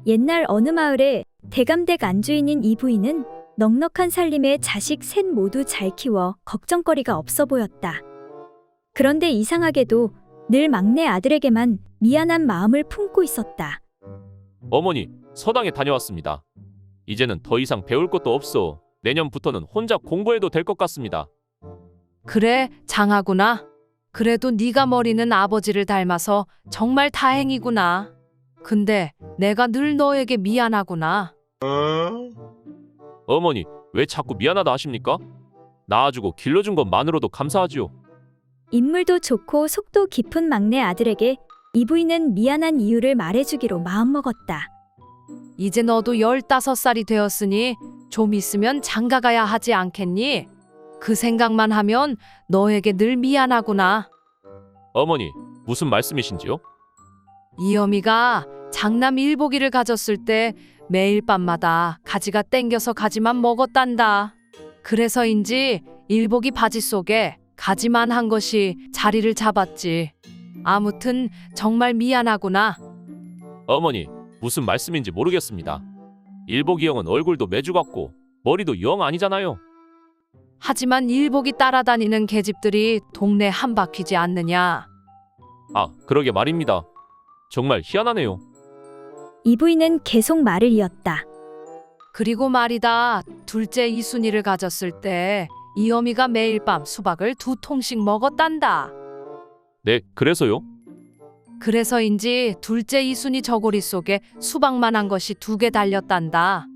옛날 어느 마을에 대감댁 안주인인 이 부인은 넉넉한 살림에 자식 셋 모두 잘 키워 걱정거리가 없어 보였다. 그런데 이상하게도 늘 막내 아들에게만 미안한 마음을 품고 있었다. 어머니, 서당에 다녀왔습니다. 이제는 더 이상 배울 것도 없어. 내년부터는 혼자 공부해도 될 것 같습니다. 그래, 장하구나. 그래도 네가 머리는 아버지를 닮아서 정말 다행이구나. 근데 내가 늘 너에게 미안하구나. 어머니, 왜 자꾸 미안하다 하십니까? 낳아주고 길러준 것만으로도 감사하지요. 인물도 좋고 속도 깊은 막내 아들에게 이 부인은 미안한 이유를 말해주기로 마음먹었다. 이제 너도 15살이 되었으니 좀 있으면 장가가야 하지 않겠니? 그 생각만 하면 너에게 늘 미안하구나. 어머니, 무슨 말씀이신지요? 이어미가 장남 일복이를 가졌을 때 매일 밤마다 가지가 땡겨서 가지만 먹었단다. 그래서인지 일복이 바지 속에 가지만 한 것이 자리를 잡았지. 아무튼 정말 미안하구나. 어머니, 무슨 말씀인지 모르겠습니다. 일복이 형은 얼굴도 매주 같고 머리도 영 아니잖아요. 하지만 일복이 따라다니는 계집들이 동네 한 바퀴지 않느냐. 아, 그러게 말입니다. 정말 희한하네요. 이 부인은 계속 말을 이었다. 그리고 말이다. 둘째 이순이를 가졌을 때 이어미가 매일 밤 수박을 2통씩 먹었단다. 네, 그래서요? 그래서인지 둘째 이순이 저고리 속에 수박만한 것이 2개 달렸단다.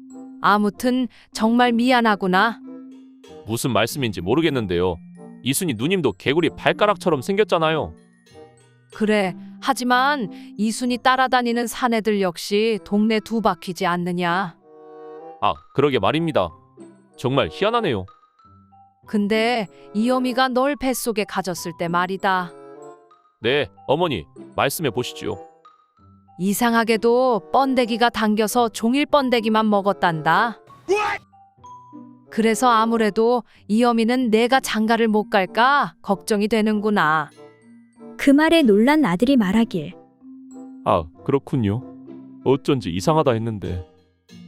아무튼 정말 미안하구나. 무슨 말씀인지 모르겠는데요. 이순이 누님도 개구리 발가락처럼 생겼잖아요. 그래, 하지만 이순이 따라다니는 사내들 역시 동네 2바퀴지 않느냐. 아, 그러게 말입니다. 정말 희한하네요. 근데 이어미가 널 뱃속에 가졌을 때 말이다. 네, 어머니, 말씀해 보시지요. 이상하게도 번데기가 당겨서 종일 번데기만 먹었단다. 그래서 아무래도 이어미는 내가 장가를 못 갈까 걱정이 되는구나. 그 말에 놀란 아들이 말하길. 아, 그렇군요. 어쩐지 이상하다 했는데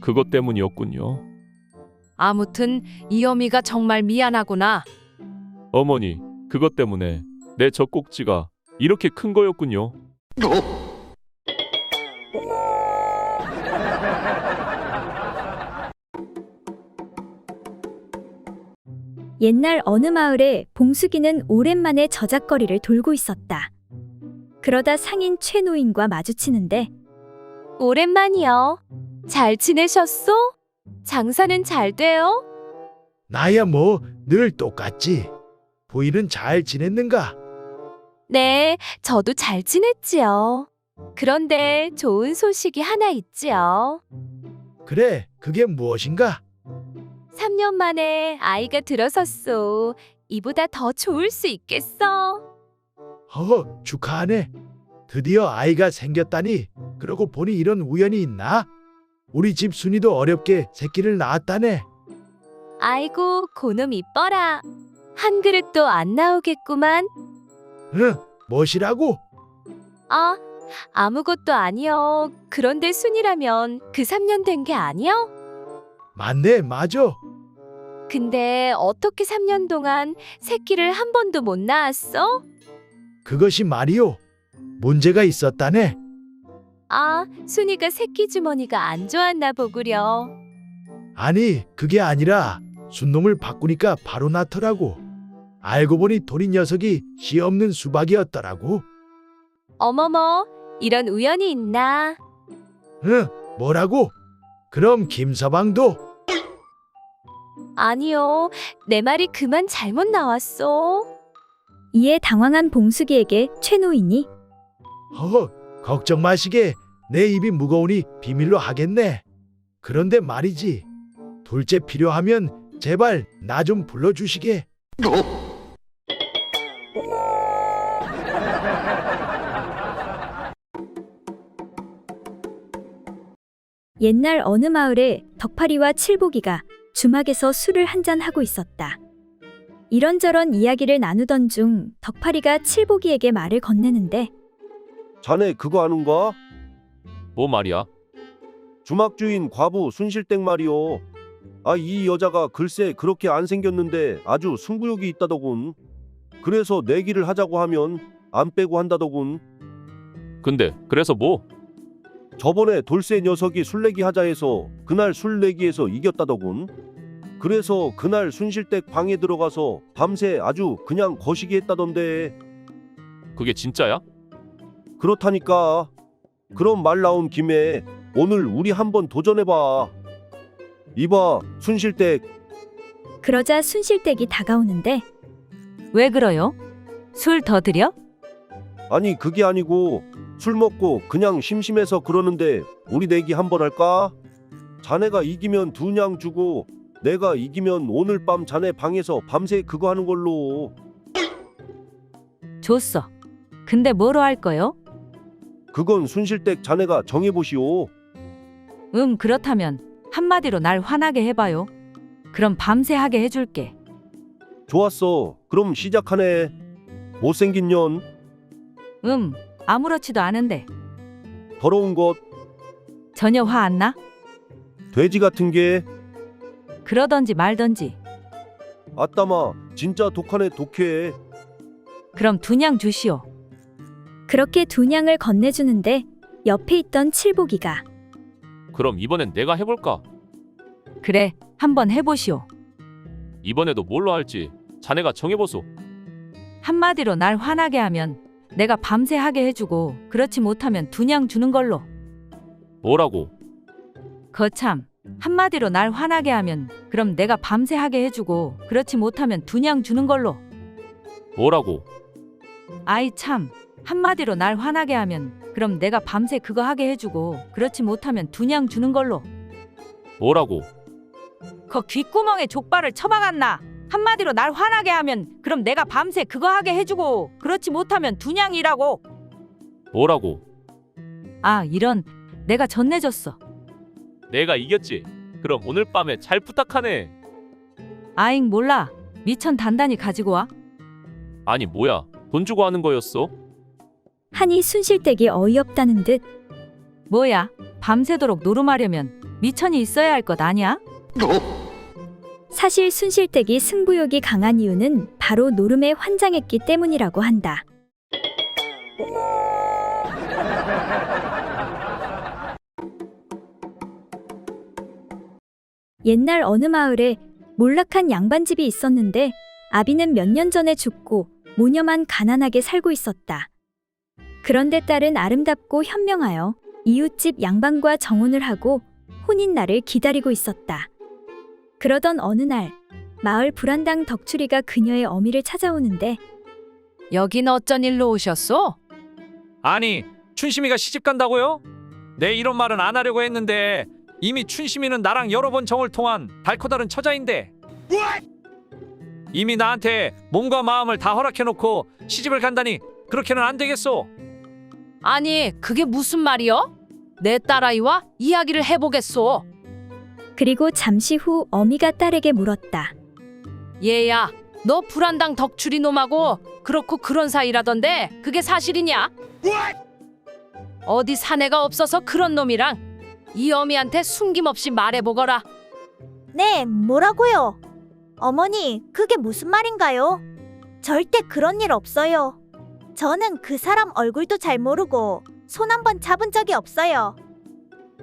그것 때문이었군요. 아무튼 이어미가 정말 미안하구나. 어머니, 그것 때문에 내 젖꼭지가 이렇게 큰 거였군요. 옛날 어느 마을에 봉숙이는 오랜만에 저작거리를 돌고 있었다. 그러다 상인 최 노인과 마주치는데 오랜만이요. 잘 지내셨소? 장사는 잘 돼요? 나야 뭐 늘 똑같지. 부인은 잘 지냈는가? 네, 저도 잘 지냈지요. 그런데 좋은 소식이 하나 있지요. 그래, 그게 무엇인가? 3년 만에 아이가 들어섰소. 이보다 더 좋을 수 있겠어? 허허, 축하하네. 드디어 아이가 생겼다니. 그러고 보니 이런 우연이 있나? 우리 집 순이도 어렵게 새끼를 낳았다네. 아이고, 고놈 이뻐라. 한 그릇도 안 나오겠구만. 응, 무엇이라고? 아, 아무것도 아니요. 그런데 순이라면 그 3년 된 게 아니요? 맞네, 맞아. 근데 어떻게 3년 동안 새끼를 한 번도 못 낳았어? 그것이 말이오. 문제가 있었다네. 아, 순이가 새끼 주머니가 안 좋았나 보구려. 아니, 그게 아니라 순놈을 바꾸니까 바로 낳더라고. 알고 보니 도리 녀석이 씨 없는 수박이었더라고. 어머머, 이런 우연이 있나? 응, 뭐라고? 그럼 김서방도? 아니요, 내 말이 그만 잘못 나왔어. 이에 당황한 봉숙이에게 최 노인이 허허, 걱정 마시게. 내 입이 무거우니 비밀로 하겠네. 그런데 말이지. 둘째 필요하면 제발 나 좀 불러주시게. 옛날 어느 마을에 덕파리와 칠복이가 주막에서 술을 한잔하고 있었다. 이런저런 이야기를 나누던 중 덕파리가 칠복이에게 말을 건네는데 자네 그거 아는가? 뭐 말이야? 주막주인 과부 순실댁 말이오. 아, 이 여자가 글쎄 그렇게 안 생겼는데 아주 승부욕이 있다더군. 그래서 내기를 하자고 하면 안 빼고 한다더군. 근데 그래서 뭐? 저번에 돌쇠 녀석이 술내기 하자 해서 그날 술내기에서 이겼다더군. 그래서 그날 순실댁 방에 들어가서 밤새 아주 그냥 거시기 했다던데. 그게 진짜야? 그렇다니까. 그럼 말 나온 김에 오늘 우리 한번 도전해봐. 이봐, 순실댁. 그러자 순실댁이 다가오는데 왜 그러요? 술 더 드려? 아니 그게 아니고 술 먹고 그냥 심심해서 그러는데 우리 내기 한번 할까? 자네가 이기면 2냥 주고 내가 이기면 오늘 밤 자네 방에서 밤새 그거 하는 걸로. 줬어. 근데 뭐로 할 거요? 그건 순실댁 자네가 정해보시오. 그렇다면 한마디로 날 화나게 해봐요. 그럼 밤새 하게 해줄게. 좋았어. 그럼 시작하네. 못생긴 년, 아무렇지도 않은데. 더러운 것, 전혀 화 안 나? 돼지 같은 게. 그러던지 말던지. 아따마 진짜 독하네 독해. 그럼 2냥 주시오. 그렇게 2냥을 건네주는데 옆에 있던 칠복이가 그럼 이번엔 내가 해볼까? 그래, 한번 해보시오. 이번에도 뭘로 할지 자네가 정해보소. 한마디로 날 화나게 하면 내가 밤새 하게 해주고 그렇지 못하면 2냥 주는 걸로. 뭐라고? 거참, 한마디로 날 화나게 하면 그럼 내가 밤새 하게 해주고 그렇지 못하면 2냥 주는 걸로. 뭐라고? 아이 참, 한마디로 날 화나게 하면 그럼 내가 밤새 그거 하게 해주고 그렇지 못하면 2냥 주는 걸로. 뭐라고? 거 귓구멍에 족발을 쳐박았나? 한마디로 날 화나게 하면 그럼 내가 밤새 그거 하게 해주고 그렇지 못하면 2냥이라고. 뭐라고? 아, 이런, 내가 전내줬어. 내가 이겼지. 그럼 오늘 밤에 잘 부탁하네. 아잉 몰라. 미천 단단히 가지고 와. 아니 뭐야? 돈 주고 하는 거였어? 하니 순실댁이 어이없다는 듯 뭐야? 밤새도록 노름하려면 미천이 있어야 할 것 아니야? 사실 순실댁이 승부욕이 강한 이유는 바로 노름에 환장했기 때문이라고 한다. 옛날 어느 마을에 몰락한 양반집이 있었는데 아비는 몇 년 전에 죽고 모녀만 가난하게 살고 있었다. 그런데 딸은 아름답고 현명하여 이웃집 양반과 정혼을 하고 혼인날을 기다리고 있었다. 그러던 어느 날 마을 불안당 덕추리가 그녀의 어미를 찾아오는데 여긴 어쩐 일로 오셨소? 아니, 춘심이가 시집 간다고요? 내 이런 말은 안 하려고 했는데 이미 춘심이는 나랑 여러 번 정을 통한 달코 다른 처자인데 이미 나한테 몸과 마음을 다 허락해놓고 시집을 간다니 그렇게는 안 되겠소. 아니, 그게 무슨 말이여? 내 딸아이와 이야기를 해보겠소. 그리고 잠시 후 어미가 딸에게 물었다. 얘야, 너 불안당 덕추리 놈하고 그렇고 그런 사이라던데 그게 사실이냐? 어디 사내가 없어서 그런 놈이랑 이 어미한테 숨김없이 말해보거라. 네, 뭐라고요? 어머니, 그게 무슨 말인가요? 절대 그런 일 없어요. 저는 그 사람 얼굴도 잘 모르고 손 한 번 잡은 적이 없어요.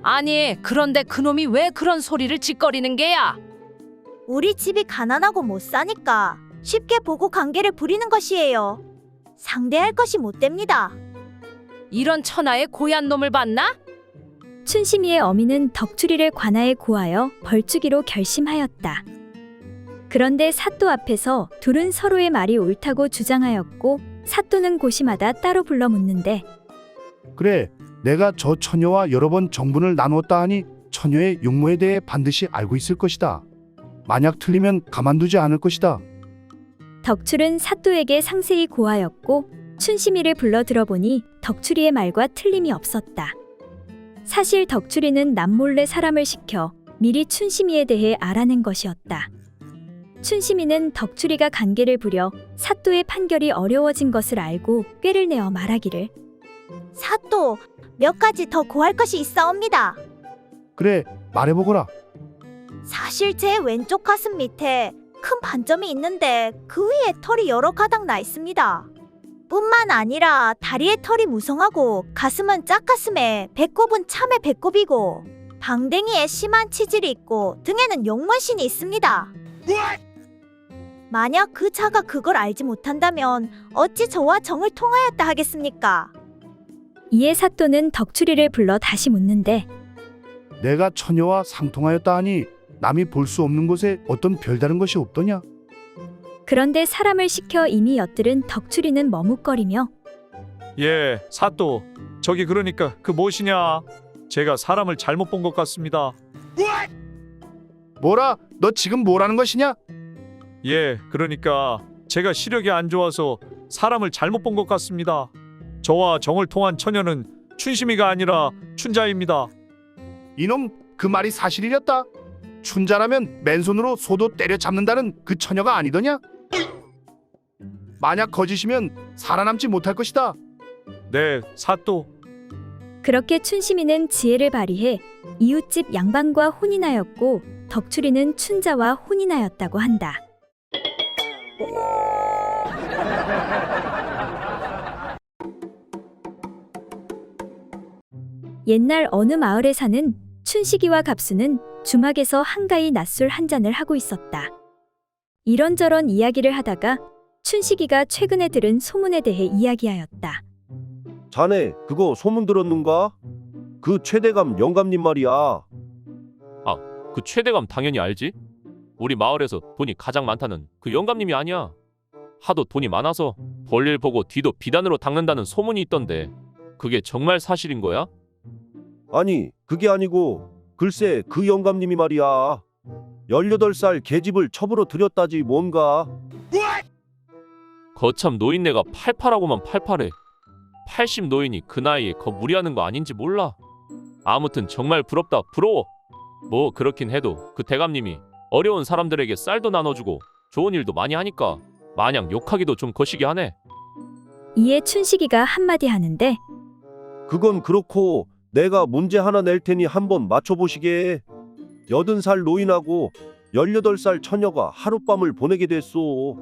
아니, 그런데 그놈이 왜 그런 소리를 짓거리는 게야? 우리 집이 가난하고 못 사니까 쉽게 보고 관계를 부리는 것이에요. 상대할 것이 못 됩니다. 이런 천하의 고얀 놈을 봤나? 춘심이의 어미는 덕추리를 관아에 고하여 벌주기로 결심하였다. 그런데 사또 앞에서 둘은 서로의 말이 옳다고 주장하였고 사또는 고시마다 따로 불러 묻는데 그래, 내가 저 처녀와 여러 번 정분을 나누었다 하니 처녀의 용모에 대해 반드시 알고 있을 것이다. 만약 틀리면 가만두지 않을 것이다. 덕출은 사또에게 상세히 고하였고 춘심이를 불러 들어보니 덕추리의 말과 틀림이 없었다. 사실 덕추리는 남몰래 사람을 시켜 미리 춘심이에 대해 알아낸 것이었다. 춘심이는 덕추리가 관계를 부려 사또의 판결이 어려워진 것을 알고 꾀를 내어 말하기를 사또, 몇 가지 더 고할 것이 있사옵니다. 그래, 말해보거라. 사실 제 왼쪽 가슴 밑에 큰 반점이 있는데 그 위에 털이 여러 가닥 나 있습니다. 뿐만 아니라 다리에 털이 무성하고 가슴은 짝가슴에 배꼽은 참외 배꼽이고 방댕이에 심한 치질이 있고 등에는 용문신이 있습니다. 만약 그 자가 그걸 알지 못한다면 어찌 저와 정을 통하였다 하겠습니까? 이에 사또는 덕추리를 불러 다시 묻는데 내가 처녀와 상통하였다 하니 남이 볼 수 없는 곳에 어떤 별다른 것이 없더냐? 그런데 사람을 시켜 이미 엿들은 덕추리는 머뭇거리며 예, 사또. 저기 그러니까 그 무엇이냐? 제가 사람을 잘못 본 것 같습니다. 뭐라? 너 지금 뭐라는 것이냐? 예, 그러니까 제가 시력이 안 좋아서 사람을 잘못 본 것 같습니다. 저와 정을 통한 처녀는 춘심이가 아니라 춘자입니다. 이놈, 그 말이 사실이렸다. 춘자라면 맨손으로 소도 때려잡는다는 그 처녀가 아니더냐? 만약 거짓이면 살아남지 못할 것이다. 네, 사또. 그렇게 춘심이는 지혜를 발휘해 이웃집 양반과 혼인하였고 덕추리는 춘자와 혼인하였다고 한다. 옛날 어느 마을에 사는 춘식이와 갑수는 주막에서 한가히 낮술 한 잔을 하고 있었다. 이런저런 이야기를 하다가 춘식이가 최근에 들은 소문에 대해 이야기하였다. 자네 그거 소문 들었는가? 그 최대감 영감님 말이야. 그 최대감 당연히 알지? 우리 마을에서 돈이 가장 많다는 그 영감님이 아니야. 하도 돈이 많아서 볼일 보고 뒤도 비단으로 닦는다는 소문이 있던데 그게 정말 사실인 거야? 아니 그게 아니고 글쎄 그 영감님이 말이야. 18살 계집을 첩으로 들였다지 뭔가. 거참 노인네가 팔팔하고만 팔팔해. 80 노인이 그 나이에 거 무리하는 거 아닌지 몰라. 아무튼 정말 부럽다, 부러워. 뭐 그렇긴 해도 그 대감님이 어려운 사람들에게 쌀도 나눠주고 좋은 일도 많이 하니까 마냥 욕하기도 좀 거시기 하네. 이에 춘식이가 한마디 하는데 그건 그렇고 내가 문제 하나 낼 테니 한번 맞춰보시게. 80살 노인하고 18살 처녀가 하룻밤을 보내게 됐소.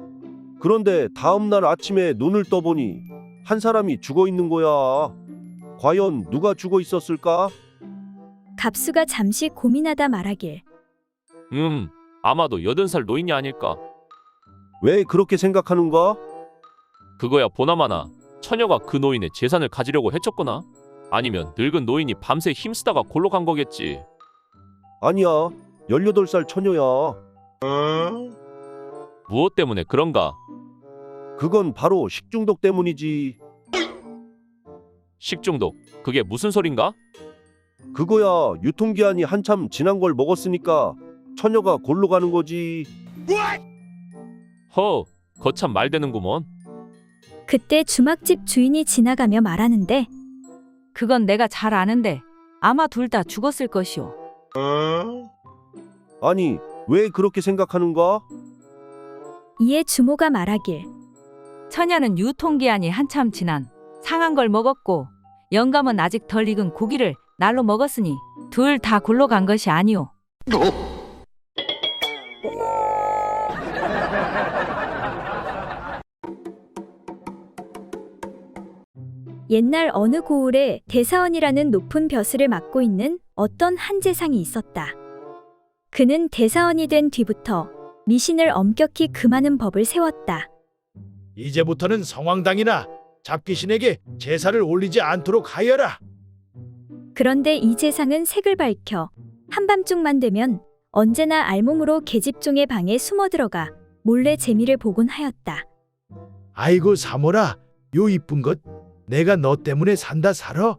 그런데 다음날 아침에 눈을 떠보니 한 사람이 죽어 있는 거야. 과연 누가 죽어 있었을까? 갑수가 잠시 고민하다 말하길 아마도 80살 노인이 아닐까. 왜 그렇게 생각하는가? 그거야 보나마나 처녀가 그 노인의 재산을 가지려고 해쳤거나 아니면 늙은 노인이 밤새 힘쓰다가 골로 간 거겠지. 아니야, 18살 처녀야. 무엇 때문에 그런가? 그건 바로 식중독 때문이지. 식중독? 그게 무슨 소린가? 그거야, 유통기한이 한참 지난 걸 먹었으니까 처녀가 골로 가는 거지. 거참 말되는구먼. 그때 주막집 주인이 지나가며 말하는데 그건 내가 잘 아는데 아마 둘 다 죽었을 것이오. 아니, 왜 그렇게 생각하는가? 이에 주모가 말하길 처녀는 유통기한이 한참 지난 상한 걸 먹었고 영감은 아직 덜 익은 고기를 날로 먹었으니 둘 다 골로 간 것이 아니오. 옛날 어느 고을에 대사원이라는 높은 벼슬을 맡고 있는 어떤 한재상이 있었다. 그는 대사원이 된 뒤부터 미신을 엄격히 금하는 법을 세웠다. 이제부터는 성황당이나 잡귀신에게 제사를 올리지 않도록 하여라. 그런데 이 재상은 색을 밝혀 한밤중만 되면 언제나 알몸으로 계집종의 방에 숨어 들어가 몰래 재미를 보곤 하였다. 아이고 사모라, 요 이쁜 것 내가 너 때문에 산다 살아.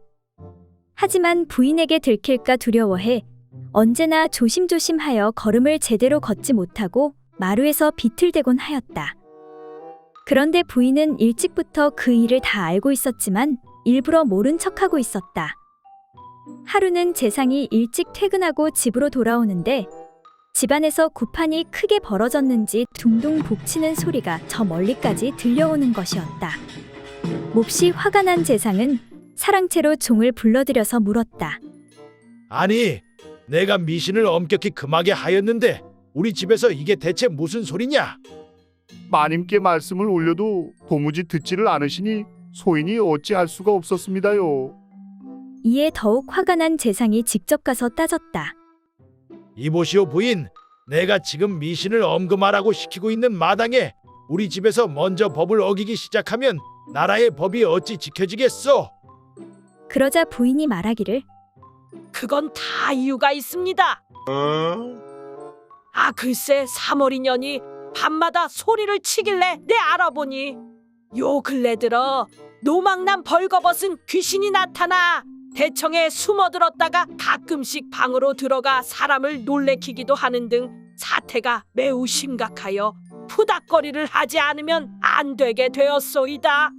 하지만 부인에게 들킬까 두려워해 언제나 조심조심하여 걸음을 제대로 걷지 못하고 마루에서 비틀대곤 하였다. 그런데 부인은 일찍부터 그 일을 다 알고 있었지만 일부러 모른 척하고 있었다. 하루는 재상이 일찍 퇴근하고 집으로 돌아오는데 집안에서 구판이 크게 벌어졌는지 둥둥 북치는 소리가 저 멀리까지 들려오는 것이었다. 몹시 화가 난 재상은 사랑채로 종을 불러들여서 물었다. 아니, 내가 미신을 엄격히 금하게 하였는데 우리 집에서 이게 대체 무슨 소리냐? 마님께 말씀을 올려도 도무지 듣지를 않으시니 소인이 어찌할 수가 없었습니다요. 이에 더욱 화가 난 재상이 직접 가서 따졌다. 이보시오 부인, 내가 지금 미신을 엄금하라고 시키고 있는 마당에 우리 집에서 먼저 법을 어기기 시작하면 나라의 법이 어찌 지켜지겠소? 그러자 부인이 말하기를 그건 다 이유가 있습니다. 글쎄 3월 년이 밤마다 소리를 치길래 내 알아보니 요 근래 들어 노망난 벌거벗은 귀신이 나타나 대청에 숨어들었다가 가끔씩 방으로 들어가 사람을 놀래키기도 하는 등 사태가 매우 심각하여 푸닥거리를 하지 않으면 안 되게 되었소이다.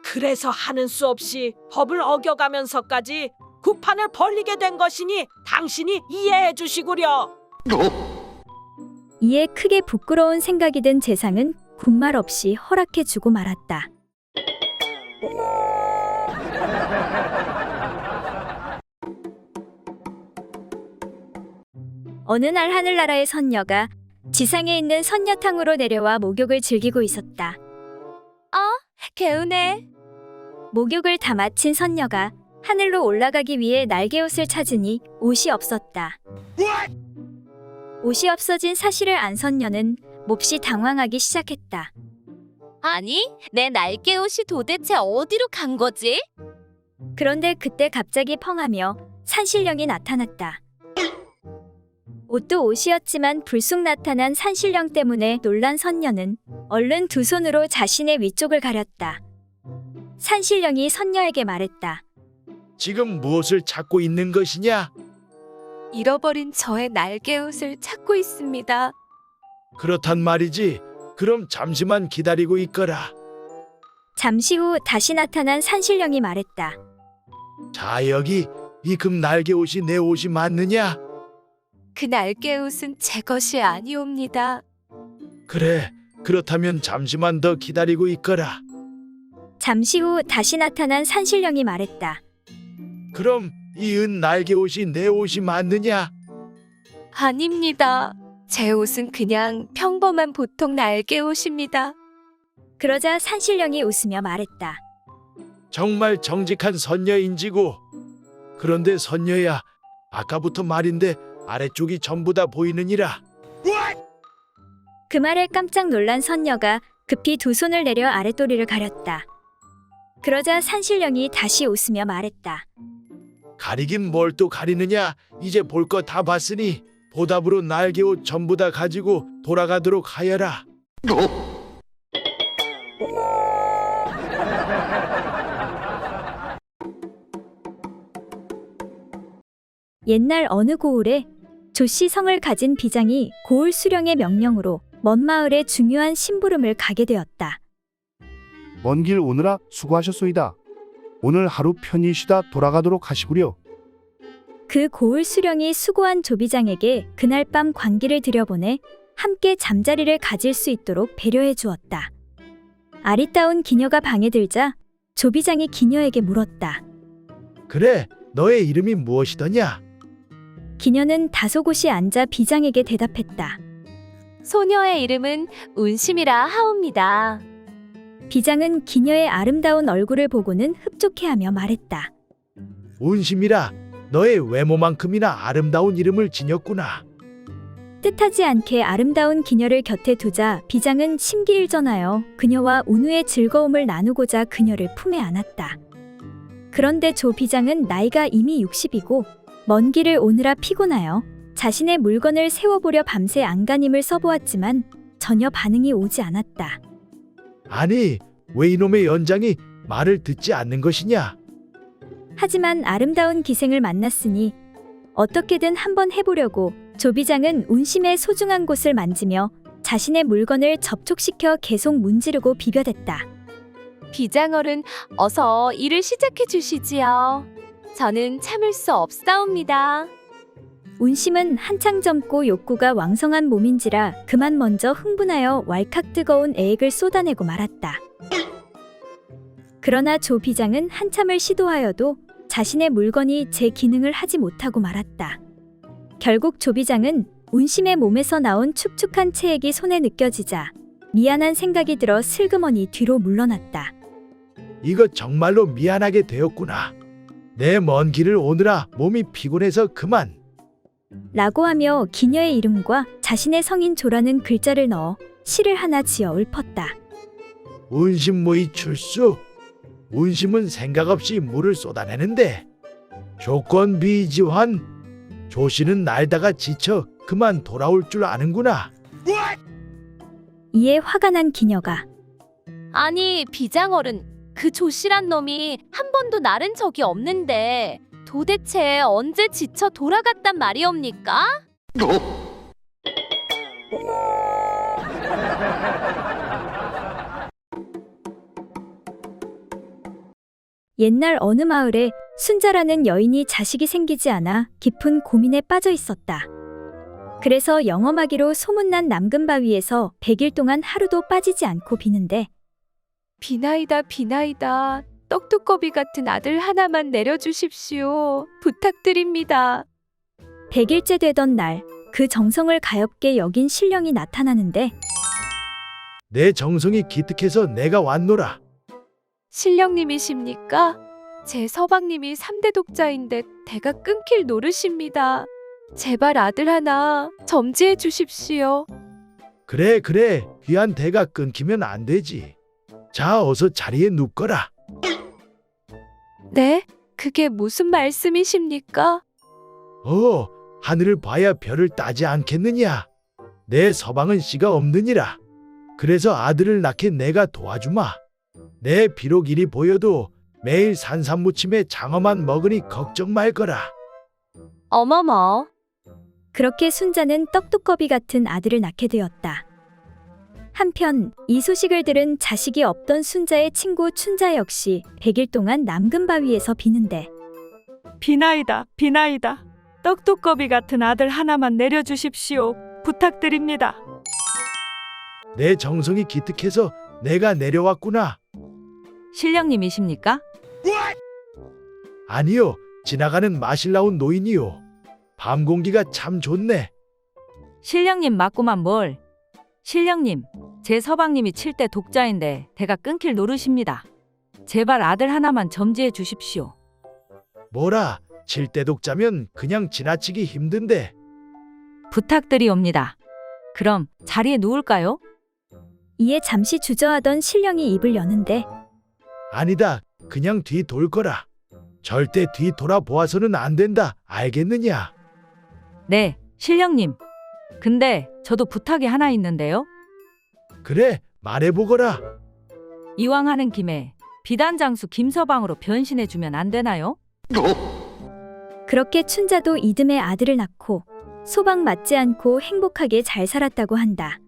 그래서 하는 수 없이 법을 어겨가면서까지 구판을 벌리게 된 것이니 당신이 이해해 주시구려. 이에 크게 부끄러운 생각이 든 재상은 군말 없이 허락해 주고 말았다. 어느 날 하늘나라의 선녀가 지상에 있는 선녀탕으로 내려와 목욕을 즐기고 있었다. 개운해. 목욕을 다 마친 선녀가 하늘로 올라가기 위해 날개옷을 찾으니 옷이 없었다. 옷이 없어진 사실을 안 선녀는 몹시 당황하기 시작했다. 아니, 내 날개옷이 도대체 어디로 간 거지? 그런데 그때 갑자기 펑하며 산신령이 나타났다. 옷도 옷이었지만 불쑥 나타난 산신령 때문에 놀란 선녀는 얼른 두 손으로 자신의 위쪽을 가렸다. 산신령이 선녀에게 말했다. 지금 무엇을 찾고 있는 것이냐? 잃어버린 저의 날개옷을 찾고 있습니다. 그렇단 말이지. 그럼 잠시만 기다리고 있거라. 잠시 후 다시 나타난 산신령이 말했다. 자, 여기 이 금 날개 옷이 내 옷이 맞느냐? 그 날개옷은 제 것이 아니옵니다. 그래, 그렇다면 잠시만 더 기다리고 있거라. 잠시 후 다시 나타난 산신령이 말했다. 그럼 이 은 날개 옷이 내 옷이 맞느냐? 아닙니다. 제 옷은 그냥 평범한 보통 날개옷입니다. 그러자 산신령이 웃으며 말했다. 정말 정직한 선녀인지고. 그런데 선녀야, 아까부터 말인데 아래쪽이 전부 다 보이느니라. 그 말에 깜짝 놀란 선녀가 급히 두 손을 내려 아랫도리를 가렸다. 그러자 산신령이 다시 웃으며 말했다. 가리긴 뭘 또 가리느냐? 이제 볼 거 다 봤으니 보답으로 날개옷 전부 다 가지고 돌아가도록 하여라. 옛날 어느 고을에 조씨 성을 가진 비장이 고을 수령의 명령으로 먼 마을에 중요한 심부름을 가게 되었다. 먼 길 오느라 수고하셨소이다. 오늘 하루 편히 쉬다 돌아가도록 하시구려. 그 고을 수령이 수고한 조비장에게 그날 밤 관기를 들여보내 함께 잠자리를 가질 수 있도록 배려해 주었다. 아리따운 기녀가 방에 들자 조비장이 기녀에게 물었다. 그래, 너의 이름이 무엇이더냐? 기녀는 다소곳이 앉아 비장에게 대답했다. 소녀의 이름은 운심이라 하옵니다. 비장은 기녀의 아름다운 얼굴을 보고는 흡족해하며 말했다. 운심이라, 너의 외모만큼이나 아름다운 이름을 지녔구나. 뜻하지 않게 아름다운 기녀를 곁에 두자 비장은 심기일전하여 그녀와 운후의 즐거움을 나누고자 그녀를 품에 안았다. 그런데 조 비장은 나이가 이미 60이고 먼 길을 오느라 피곤하여 자신의 물건을 세워보려 밤새 안간힘을 써보았지만 전혀 반응이 오지 않았다. 아니, 왜 이놈의 연장이 말을 듣지 않는 것이냐? 하지만 아름다운 기생을 만났으니 어떻게든 한번 해보려고 조비장은 운심의 소중한 곳을 만지며 자신의 물건을 접촉시켜 계속 문지르고 비벼댔다. 비장어른 어서 일을 시작해 주시지요. 저는 참을 수 없사옵니다. 운심은 한창 젊고 욕구가 왕성한 몸인지라 그만 먼저 흥분하여 왈칵 뜨거운 애액을 쏟아내고 말았다. 그러나 조 비장은 한참을 시도하여도 자신의 물건이 제 기능을 하지 못하고 말았다. 결국 조비장은 운심의 몸에서 나온 축축한 체액이 손에 느껴지자 미안한 생각이 들어 슬그머니 뒤로 물러났다. 이거 정말로 미안하게 되었구나. 내 먼 길을 오느라 몸이 피곤해서 그만. 라고 하며 기녀의 이름과 자신의 성인 조라는 글자를 넣어 시를 하나 지어 읊었다. 운심무의 출수. 운심은 생각 없이 물을 쏟아내는데 조건 비지환. 조씨는 날다가 지쳐 그만 돌아올 줄 아는구나. 이에 화가 난 기녀가 아니 비장어른 그 조씨란 놈이 한 번도 나른 적이 없는데 도대체 언제 지쳐 돌아갔단 말이옵니까? 옛날 어느 마을에 순자라는 여인이 자식이 생기지 않아 깊은 고민에 빠져 있었다. 그래서 영험하기로 소문난 남근바위에서 100일 동안 하루도 빠지지 않고 비는데 비나이다 비나이다 떡두꺼비 같은 아들 하나만 내려주십시오. 부탁드립니다. 100일째 되던 날 그 정성을 가엾게 여긴 신령이 나타나는데 내 정성이 기특해서 내가 왔노라. 신령님이십니까? 제 서방님이 3대 독자인데 대가 끊길 노릇입니다. 제발 아들 하나 점지해 주십시오. 그래 귀한 대가 끊기면 안 되지. 자 어서 자리에 눕거라. 네? 그게 무슨 말씀이십니까? 하늘을 봐야 별을 따지 않겠느냐. 내 서방은 씨가 없느니라. 그래서 아들을 낳게 내가 도와주마. 내 비록 일이 보여도 매일 산삼무침에 장어만 먹으니 걱정 말거라. 어머머. 그렇게 순자는 떡두꺼비 같은 아들을 낳게 되었다. 한편 이 소식을 들은 자식이 없던 순자의 친구 춘자 역시 100일 동안 남근바위에서 비는데 비나이다 비나이다 떡두꺼비 같은 아들 하나만 내려주십시오. 부탁드립니다. 내 정성이 기특해서 내가 내려왔구나. 신령님이십니까? 아니요, 지나가는 마실 나온 노인이요. 밤 공기가 참 좋네. 신령님 맞구만 뭘. 신령님, 제 서방님이 7대 독자인데 대가 끊길 노릇입니다. 제발 아들 하나만 점지해 주십시오. 뭐라, 7대 독자면 그냥 지나치기 힘든데. 부탁드리옵니다. 그럼 자리에 누울까요? 이에 잠시 주저하던 신령이 입을 여는데 아니다, 그냥 뒤 돌 거라. 절대 뒤 돌아보아서는 안 된다, 알겠느냐? 네, 신령님. 근데 저도 부탁이 하나 있는데요. 그래, 말해보거라. 이왕 하는 김에 비단장수 김서방으로 변신해주면 안 되나요? 그렇게 춘자도 이듬해 아들을 낳고 소방 맞지 않고 행복하게 잘 살았다고 한다.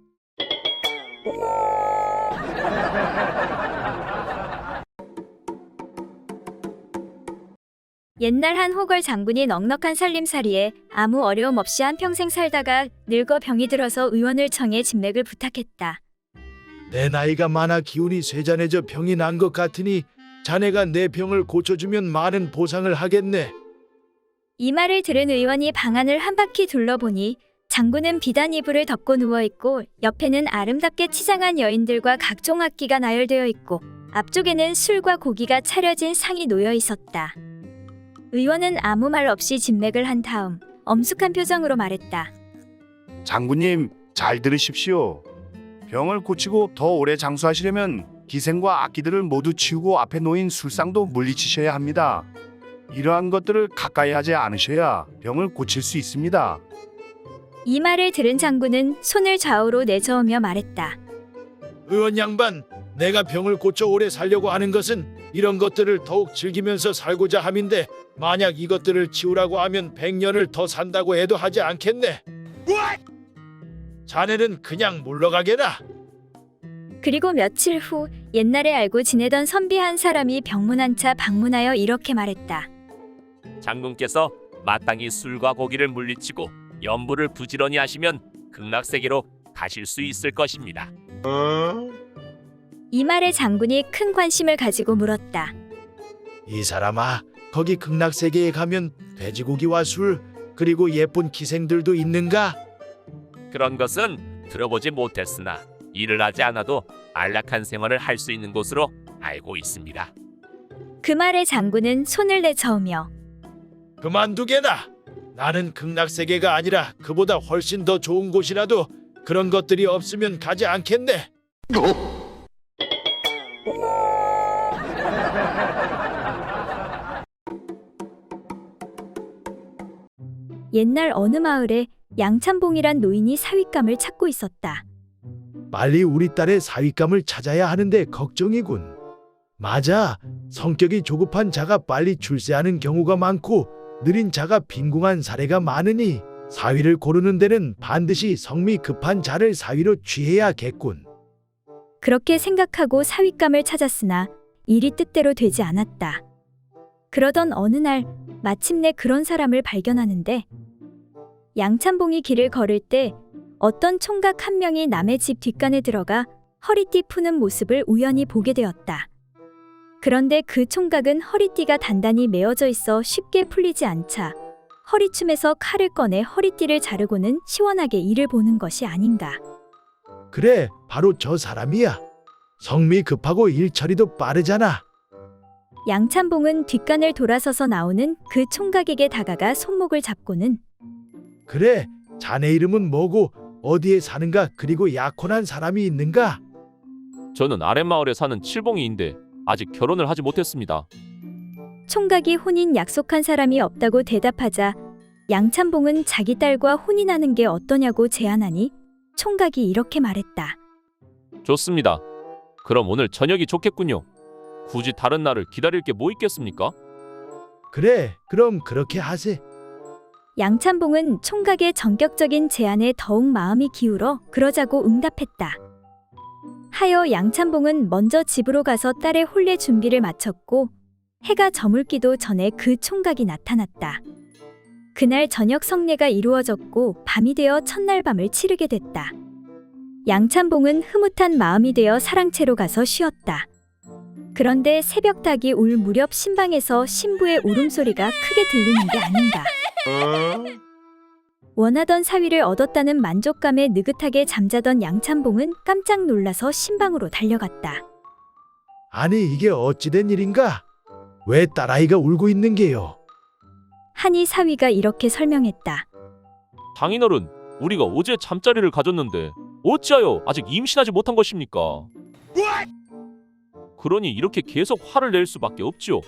옛날 한 호걸 장군이 넉넉한 살림살이에 아무 어려움 없이 한평생 살다가 늙어 병이 들어서 의원을 청해 진맥을 부탁했다. 내 나이가 많아 기운이 쇠잔해져 병이 난 것 같으니 자네가 내 병을 고쳐주면 많은 보상을 하겠네. 이 말을 들은 의원이 방안을 한 바퀴 둘러보니 장군은 비단 이불을 덮고 누워있고 옆에는 아름답게 치장한 여인들과 각종 악기가 나열되어 있고 앞쪽에는 술과 고기가 차려진 상이 놓여 있었다. 의원은 아무 말 없이 진맥을 한 다음 엄숙한 표정으로 말했다. 장군님, 잘 들으십시오. 병을 고치고 더 오래 장수하시려면 기생과 악기들을 모두 치우고 앞에 놓인 술상도 물리치셔야 합니다. 이러한 것들을 가까이 하지 않으셔야 병을 고칠 수 있습니다. 이 말을 들은 장군은 손을 좌우로 내저으며 말했다. 의원 양반, 내가 병을 고쳐 오래 살려고 하는 것은 이런 것들을 더욱 즐기면서 살고자 함인데 만약 이것들을 치우라고 하면 100년을 더 산다고 해도 하지 않겠네. 자네는 그냥 물러가게라. 그리고 며칠 후 옛날에 알고 지내던 선비 한 사람이 병문안차 방문하여 이렇게 말했다. 장군께서 마땅히 술과 고기를 물리치고 연부를 부지런히 하시면 극락세계로 가실 수 있을 것입니다. 이 말에 장군이 큰 관심을 가지고 물었다. 이 사람아, 거기 극락세계에 가면 돼지고기와 술 그리고 예쁜 기생들도 있는가? 그런 것은 들어보지 못했으나 일을 하지 않아도 안락한 생활을 할 수 있는 곳으로 알고 있습니다. 그 말에 장군은 손을 내저으며 그만두게나. 나는 극락세계가 아니라 그보다 훨씬 더 좋은 곳이라도 그런 것들이 없으면 가지 않겠네. 옛날 어느 마을에 양찬봉이란 노인이 사윗감을 찾고 있었다. 빨리 우리 딸의 사윗감을 찾아야 하는데 걱정이군. 맞아. 성격이 조급한 자가 빨리 출세하는 경우가 많고 느린 자가 빈궁한 사례가 많으니 사위를 고르는 데는 반드시 성미 급한 자를 사위로 취해야겠군. 그렇게 생각하고 사윗감을 찾았으나 일이 뜻대로 되지 않았다. 그러던 어느 날 마침내 그런 사람을 발견하는데 양찬봉이 길을 걸을 때 어떤 총각 한 명이 남의 집 뒷간에 들어가 허리띠 푸는 모습을 우연히 보게 되었다. 그런데 그 총각은 허리띠가 단단히 메어져 있어 쉽게 풀리지 않자 허리춤에서 칼을 꺼내 허리띠를 자르고는 시원하게 일을 보는 것이 아닌가. 그래, 바로 저 사람이야. 성미 급하고 일처리도 빠르잖아. 양찬봉은 뒷간을 돌아서서 나오는 그 총각에게 다가가 손목을 잡고는 그래, 자네 이름은 뭐고 어디에 사는가 그리고 약혼한 사람이 있는가? 저는 아랫마을에 사는 칠봉이인데 아직 결혼을 하지 못했습니다. 총각이 혼인 약속한 사람이 없다고 대답하자 양찬봉은 자기 딸과 혼인하는 게 어떠냐고 제안하니 총각이 이렇게 말했다. 좋습니다. 그럼 오늘 저녁이 좋겠군요. 굳이 다른 날을 기다릴 게 뭐 있겠습니까? 그래, 그럼 그렇게 하세. 양찬봉은 총각의 전격적인 제안에 더욱 마음이 기울어 그러자고 응답했다. 하여 양찬봉은 먼저 집으로 가서 딸의 혼례 준비를 마쳤고 해가 저물기도 전에 그 총각이 나타났다. 그날 저녁 성례가 이루어졌고 밤이 되어 첫날 밤을 치르게 됐다. 양찬봉은 흐뭇한 마음이 되어 사랑채로 가서 쉬었다. 그런데 새벽 닭이 울 무렵 신방에서 신부의 울음소리가 크게 들리는 게 아닌가. 원하던 사위를 얻었다는 만족감에 느긋하게 잠자던 양찬봉은 깜짝 놀라서 신방으로 달려갔다. 아니, 이게 어찌된 일인가? 왜 딸아이가 울고 있는 게요? 하니 사위가 이렇게 설명했다. 장인어른, 우리가 어제 잠자리를 가졌는데 어찌하여 아직 임신하지 못한 것입니까? 그러니 이렇게 계속 화를 낼 수밖에 없지요.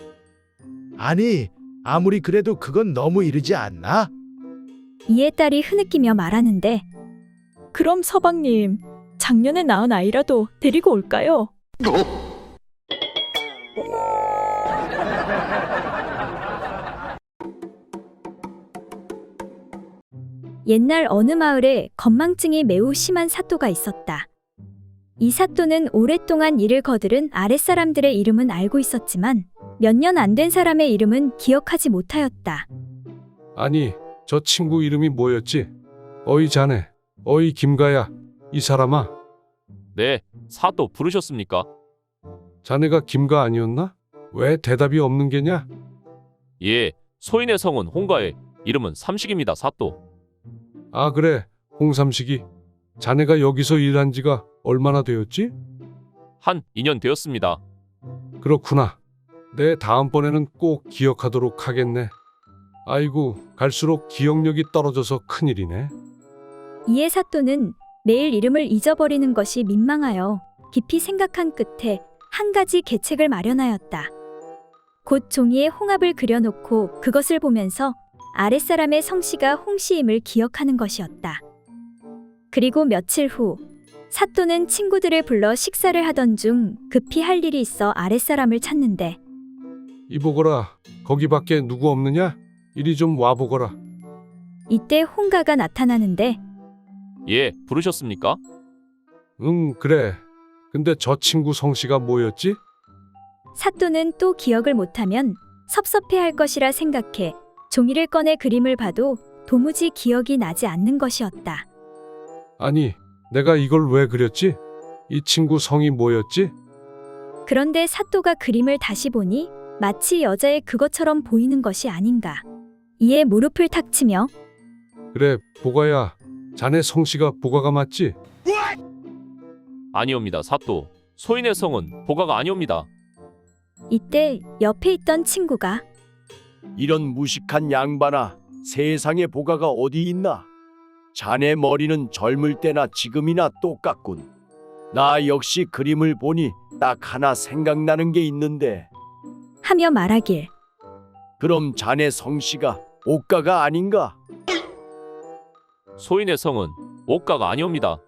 아니, 아무리 그래도 그건 너무 이르지 않나? 이에 딸이 흐느끼며 말하는데 그럼 서방님, 작년에 낳은 아이라도 데리고 올까요? 옛날 어느 마을에 건망증이 매우 심한 사또가 있었다. 이 사또는 오랫동안 일을 거들은 아랫사람들의 이름은 알고 있었지만 몇 년 안 된 사람의 이름은 기억하지 못하였다. 아니, 저 친구 이름이 뭐였지? 어이 자네, 어이 김가야, 이 사람아. 네, 사또 부르셨습니까? 자네가 김가 아니었나? 왜 대답이 없는 게냐? 예, 소인의 성은 홍가에 이름은 삼식입니다, 사또. 아 그래, 홍삼식이. 자네가 여기서 일한 지가 얼마나 되었지? 한 2년 되었습니다. 그렇구나. 내 다음번에는 꼭 기억하도록 하겠네. 아이고, 갈수록 기억력이 떨어져서 큰일이네. 이에 사또는 매일 이름을 잊어버리는 것이 민망하여 깊이 생각한 끝에 한 가지 계책을 마련하였다. 곧 종이에 홍합을 그려놓고 그것을 보면서 아랫사람의 성씨가 홍씨임을 기억하는 것이었다. 그리고 며칠 후 사또는 친구들을 불러 식사를 하던 중 급히 할 일이 있어 아랫사람을 찾는데 이보거라, 거기 밖에 누구 없느냐? 이리 좀 와보거라. 이때 홍가가 나타나는데 예, 부르셨습니까? 응, 그래. 근데 저 친구 성씨가 뭐였지? 사또는 또 기억을 못하면 섭섭해할 것이라 생각해 종이를 꺼내 그림을 봐도 도무지 기억이 나지 않는 것이었다. 아니, 내가 이걸 왜 그렸지? 이 친구 성이 뭐였지? 그런데 사또가 그림을 다시 보니 마치 여자의 그것처럼 보이는 것이 아닌가. 이에 무릎을 탁 치며 그래, 보가야. 자네 성씨가 보가가 맞지? 아니옵니다, 사또. 소인의 성은 보가가 아니옵니다. 이때 옆에 있던 친구가 이런 무식한 양반아, 세상에 보가가 어디 있나? 자네 머리는 젊을 때나 지금이나 똑같군. 나 역시 그림을 보니 딱 하나 생각나는 게 있는데. 하며 말하길 그럼 자네 성씨가 옥가가 아닌가? 소인의 성은 옥가가 아니옵니다.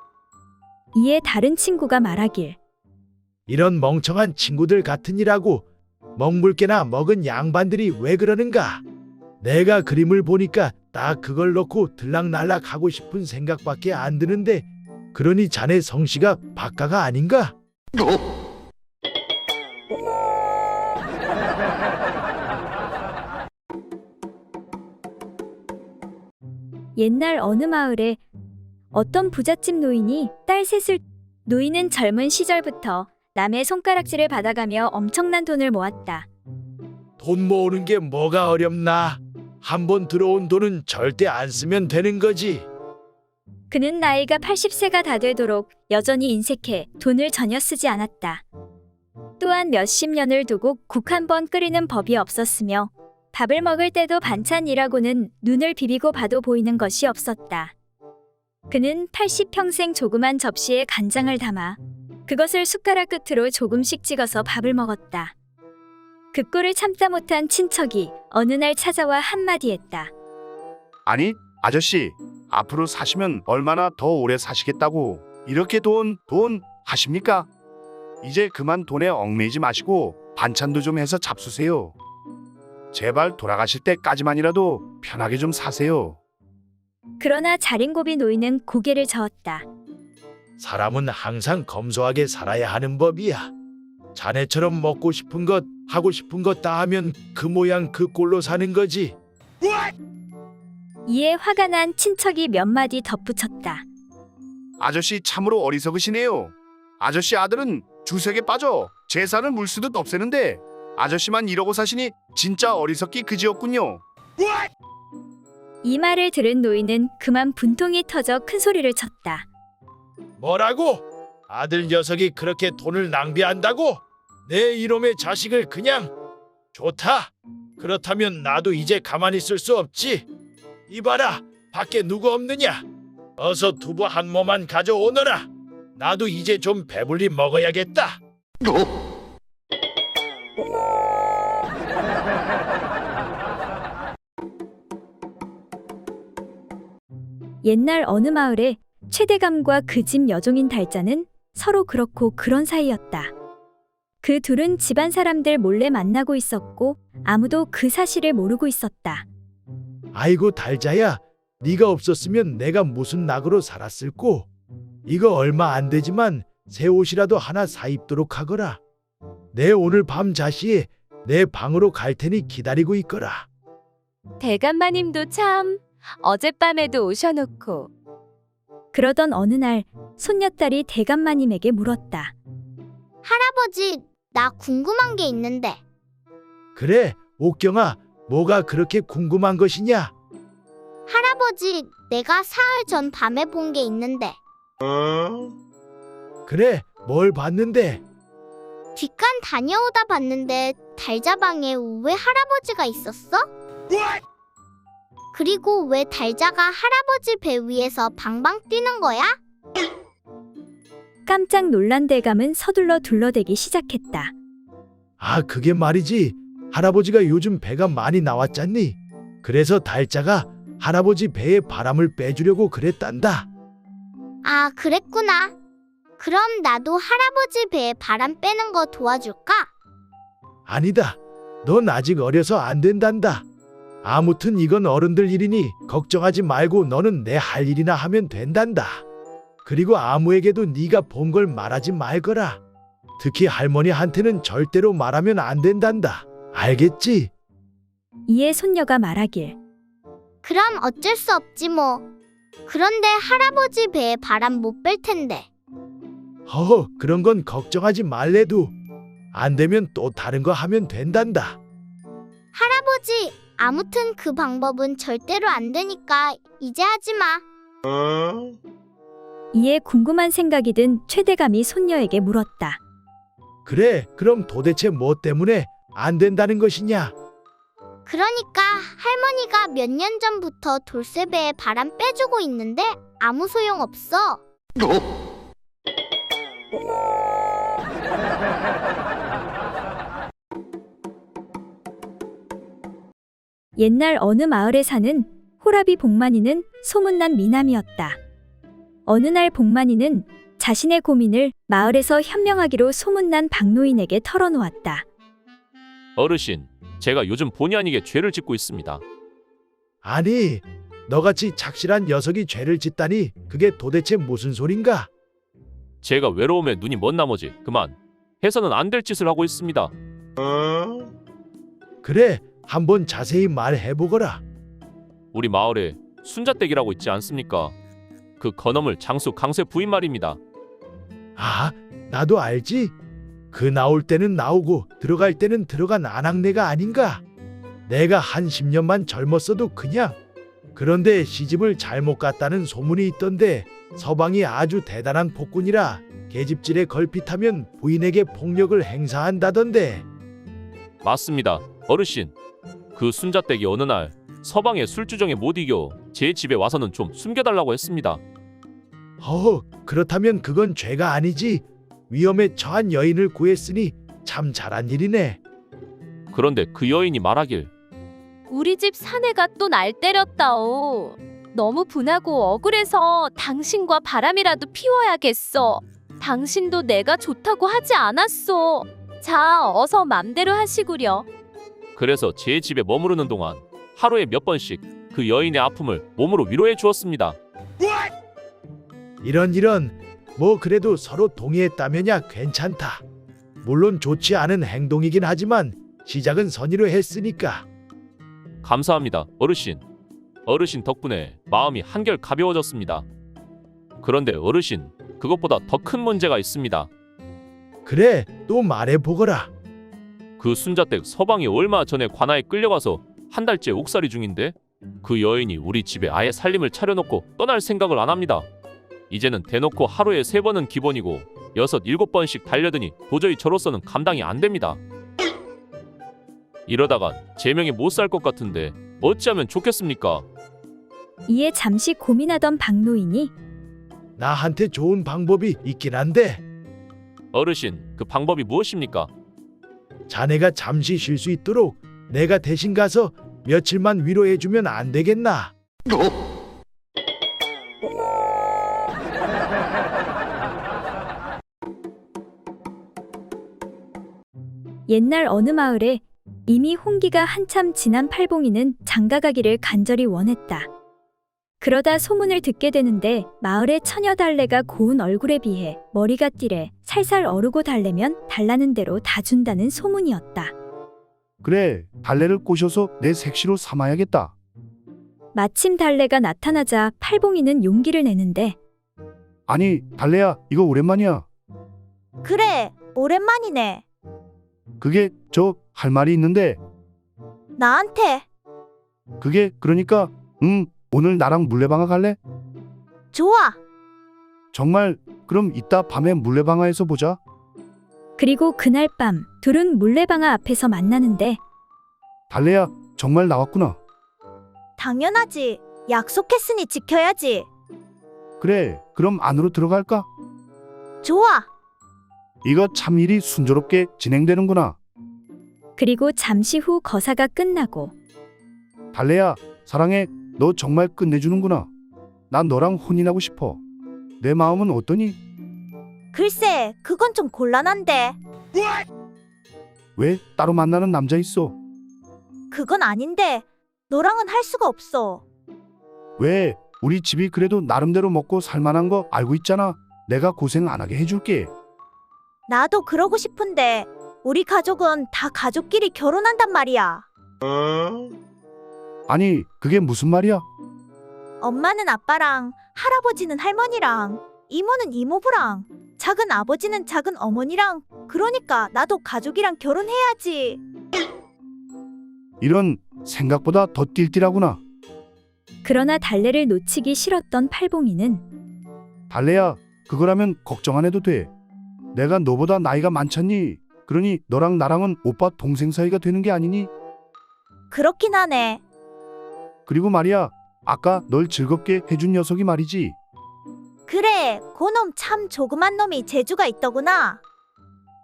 이에 다른 친구가 말하길 이런 멍청한 친구들 같으니라고 먹물개나 먹은 양반들이 왜 그러는가? 내가 그림을 보니까 딱 그걸 놓고 들락날락 하고 싶은 생각밖에 안 드는데 그러니 자네 성씨가 박가가 아닌가? 옛날 어느 마을에 어떤 부잣집 노인이 딸 셋을 노인은 젊은 시절부터 남의 손가락질을 받아가며 엄청난 돈을 모았다. 돈 모으는 게 뭐가 어렵나? 한번 들어온 돈은 절대 안 쓰면 되는 거지. 그는 나이가 80세가 다 되도록 여전히 인색해 돈을 전혀 쓰지 않았다. 또한 몇십 년을 두고 국 한 번 끓이는 법이 없었으며 밥을 먹을 때도 반찬이라고는 눈을 비비고 봐도 보이는 것이 없었다. 그는 80평생 조그만 접시에 간장을 담아 그것을 숟가락 끝으로 조금씩 찍어서 밥을 먹었다. 그 꼴을 참다 못한 친척이 어느 날 찾아와 한마디 했다. 아니, 아저씨, 앞으로 사시면 얼마나 더 오래 사시겠다고 이렇게 돈 하십니까? 이제 그만 돈에 얽매이지 마시고 반찬도 좀 해서 잡수세요. 제발 돌아가실 때까지만이라도 편하게 좀 사세요. 그러나 자린고비 노인은 고개를 저었다. 사람은 항상 검소하게 살아야 하는 법이야. 자네처럼 먹고 싶은 것, 하고 싶은 것 다 하면 그 모양 그 꼴로 사는 거지. 이에 화가 난 친척이 몇 마디 덧붙였다. 아저씨 참으로 어리석으시네요. 아저씨 아들은 주색에 빠져 재산을 물쓰듯 없애는데 아저씨만 이러고 사시니 진짜 어리석기 그지였군요. 이 말을 들은 노인은 그만 분통이 터져 큰 소리를 쳤다. 뭐라고? 아들 녀석이 그렇게 돈을 낭비한다고? 내 이놈의 자식을 그냥... 좋다. 그렇다면 나도 이제 가만히 있을 수 없지. 이봐라, 밖에 누구 없느냐? 어서 두부 한 모만 가져오너라. 나도 이제 좀 배불리 먹어야겠다. 옛날 어느 마을에 최대감과 그 집 여종인 달자는 서로 그렇고 그런 사이였다. 그 둘은 집안 사람들 몰래 만나고 있었고 아무도 그 사실을 모르고 있었다. 아이고 달자야, 네가 없었으면 내가 무슨 낙으로 살았을꼬. 이거 얼마 안 되지만 새 옷이라도 하나 사 입도록 하거라. 내 오늘 밤 자시에 내 방으로 갈 테니 기다리고 있거라. 대감마님도 참 어젯밤에도 오셔놓고. 그러던 어느 날 손녀딸이 대감마님에게 물었다. 할아버지, 나 궁금한 게 있는데. 그래, 옥경아, 뭐가 그렇게 궁금한 것이냐? 할아버지, 내가 사흘 전 밤에 본 게 있는데. 그래, 뭘 봤는데? 뒷간 다녀오다 봤는데 달자방에 왜 할아버지가 있었어? 그리고 왜 달자가 할아버지 배 위에서 방방 뛰는 거야? 깜짝 놀란 대감은 서둘러 둘러대기 시작했다. 아, 그게 말이지. 할아버지가 요즘 배가 많이 나왔잖니. 그래서 달자가 할아버지 배에 바람을 빼주려고 그랬단다. 아, 그랬구나. 그럼 나도 할아버지 배에 바람 빼는 거 도와줄까? 아니다. 넌 아직 어려서 안 된단다. 아무튼 이건 어른들 일이니 걱정하지 말고 너는 내 할 일이나 하면 된단다. 그리고 아무에게도 네가 본 걸 말하지 말거라. 특히 할머니한테는 절대로 말하면 안 된단다. 알겠지? 이에 손녀가 말하길. 그럼 어쩔 수 없지 뭐. 그런데 할아버지 배에 바람 못 뺄 텐데. 허허, 그런 건 걱정하지 말래도. 안 되면 또 다른 거 하면 된단다. 할아버지, 아무튼 그 방법은 절대로 안 되니까 이제 하지 마. 이에 궁금한 생각이 든 최대감이 손녀에게 물었다. 그래, 그럼 도대체 뭐 때문에 안 된다는 것이냐? 그러니까 할머니가 몇 년 전부터 돌쇠배에 바람 빼주고 있는데 아무 소용 없어. 옛날 어느 마을에 사는 호라비 복만이는 소문난 미남이었다. 어느 날 복만이는 자신의 고민을 마을에서 현명하기로 소문난 박노인에게 털어놓았다. 어르신, 제가 요즘 본의 아니게 죄를 짓고 있습니다. 아니, 너같이 착실한 녀석이 죄를 짓다니 그게 도대체 무슨 소린가? 제가 외로움에 눈이 먼 나머지 그만 해서는 안 될 짓을 하고 있습니다. 그래, 한번 자세히 말해보거라. 우리 마을에 순자댁이라고 있지 않습니까? 그 건어물 장수 강세 부인 말입니다. 아, 나도 알지. 그 나올 때는 나오고 들어갈 때는 들어간 아낙네가 아닌가? 내가 한 10년만 젊었어도 그냥. 그런데 시집을 잘못 갔다는 소문이 있던데 서방이 아주 대단한 폭군이라 계집질에 걸핏하면 부인에게 폭력을 행사한다던데. 맞습니다, 어르신. 그 순자댁이 어느 날 서방의 술주정에 못 이겨 제 집에 와서는 좀 숨겨달라고 했습니다. 그렇다면 그건 죄가 아니지. 위험에 처한 여인을 구했으니 참 잘한 일이네. 그런데 그 여인이 말하길, 우리 집 사내가 또 날 때렸다오. 너무 분하고 억울해서 당신과 바람이라도 피워야겠어. 당신도 내가 좋다고 하지 않았어. 자, 어서 맘대로 하시구려. 그래서 제 집에 머무르는 동안 하루에 몇 번씩 그 여인의 아픔을 몸으로 위로해 주었습니다. 이런 뭐 그래도 서로 동의했다면야 괜찮다. 물론 좋지 않은 행동이긴 하지만 시작은 선의로 했으니까. 감사합니다, 어르신. 어르신 덕분에 마음이 한결 가벼워졌습니다. 그런데 어르신, 그것보다 더 큰 문제가 있습니다. 그래, 또 말해보거라. 그 순자댁 서방이 얼마 전에 관아에 끌려가서 한 달째 옥살이 중인데 그 여인이 우리 집에 아예 살림을 차려놓고 떠날 생각을 안 합니다. 이제는 대놓고 하루에 3번은 기본이고 6, 7번씩 달려드니 도저히 저로서는 감당이 안 됩니다. 이러다가 제 명에 못 살 것 같은데 어찌하면 좋겠습니까? 이에 잠시 고민하던 박노인이 나한테 좋은 방법이 있긴 한데. 어르신, 그 방법이 무엇입니까? 자네가 잠시 쉴 수 있도록 내가 대신 가서 며칠만 위로해주면 안 되겠나? 옛날 어느 마을에 이미 홍기가 한참 지난 팔봉이는 장가가기를 간절히 원했다. 그러다 소문을 듣게 되는데 마을의 처녀 달래가 고운 얼굴에 비해 머리가 띠래 살살 어르고 달래면 달라는 대로 다 준다는 소문이었다. 그래, 달래를 꼬셔서 내 색시로 삼아야겠다. 마침 달래가 나타나자 팔봉이는 용기를 내는데, 아니, 달래야, 이거 오랜만이야. 그래, 오랜만이네. 그게 할 말이 있는데. 나한테. 그게 그러니까 오늘 나랑 물레방아 갈래? 좋아. 정말? 그럼 이따 밤에 물레방아에서 보자. 그리고 그날 밤 둘은 물레방아 앞에서 만나는데, 달래야, 정말 나왔구나. 당연하지. 약속했으니 지켜야지. 그래, 그럼 안으로 들어갈까? 좋아. 이거 참 일이 순조롭게 진행되는구나. 그리고 잠시 후 거사가 끝나고, 달래야, 사랑해. 너 정말 끝내주는구나. 난 너랑 혼인하고 싶어. 내 마음은 어떠니? 글쎄, 그건 좀 곤란한데. 왜? 따로 만나는 남자 있어? 그건 아닌데 너랑은 할 수가 없어. 왜? 우리 집이 그래도 나름대로 먹고 살만한 거 알고 있잖아. 내가 고생 안 하게 해줄게. 나도 그러고 싶은데 우리 가족은 다 가족끼리 결혼한단 말이야. 아니, 그게 무슨 말이야? 엄마는 아빠랑, 할아버지는 할머니랑, 이모는 이모부랑, 작은 아버지는 작은 어머니랑. 그러니까 나도 가족이랑 결혼해야지. 이런 생각보다 더 띨띨하구나. 그러나 달래를 놓치기 싫었던 팔봉이는 달래야, 그거라면 걱정 안 해도 돼. 내가 너보다 나이가 많잖니. 그러니 너랑 나랑은 오빠 동생 사이가 되는 게 아니니? 그렇긴 하네. 그리고 말이야, 아까 널 즐겁게 해준 녀석이 말이지. 그래, 그놈 참 조그만 놈이 재주가 있더구나.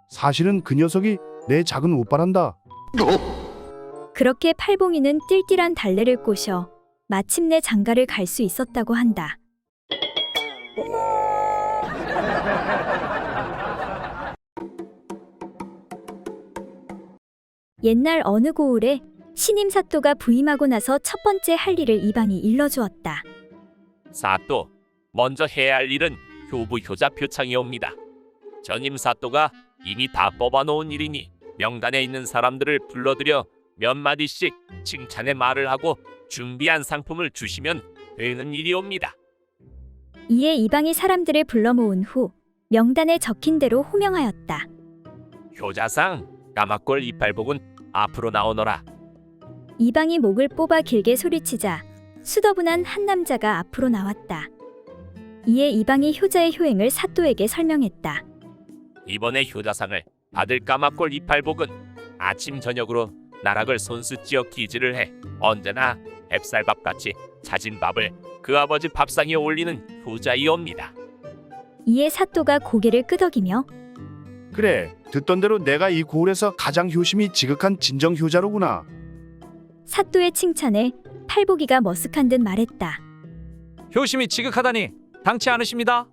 사실은 그 녀석이 내 작은 오빠란다. 그렇게 팔봉이는 띨띨한 달래를 꼬셔 마침내 장가를 갈 수 있었다고 한다. 옛날 어느 고을에 신임 사또가 부임하고 나서 첫 번째 할 일을 이방이 일러주었다. 사또, 먼저 해야 할 일은 효부 효자 표창이옵니다. 전임 사또가 이미 다 뽑아놓은 일이니 명단에 있는 사람들을 불러들여 몇 마디씩 칭찬의 말을 하고 준비한 상품을 주시면 되는 일이옵니다. 이에 이방이 사람들을 불러 모은 후 명단에 적힌 대로 호명하였다. 효자상 까마꼴 이팔복은 앞으로 나오너라. 이방이 목을 뽑아 길게 소리치자 수더분한 한 남자가 앞으로 나왔다. 이에 이방이 효자의 효행을 사또에게 설명했다. 이번에 효자상을 받을 까마꼴 이팔복은 아침 저녁으로 나락을 손수찌어 기지를 해 언제나 햅쌀밥같이 차진 밥을 그 아버지 밥상에 올리는 효자이옵니다. 이에 사또가 고개를 끄덕이며 그래, 듣던 대로 내가 이 고을에서 가장 효심이 지극한 진정 효자로구나. 사또의 칭찬에 팔복이가 머쓱한 듯 말했다. 효심이 지극하다니 당치 않으십니다.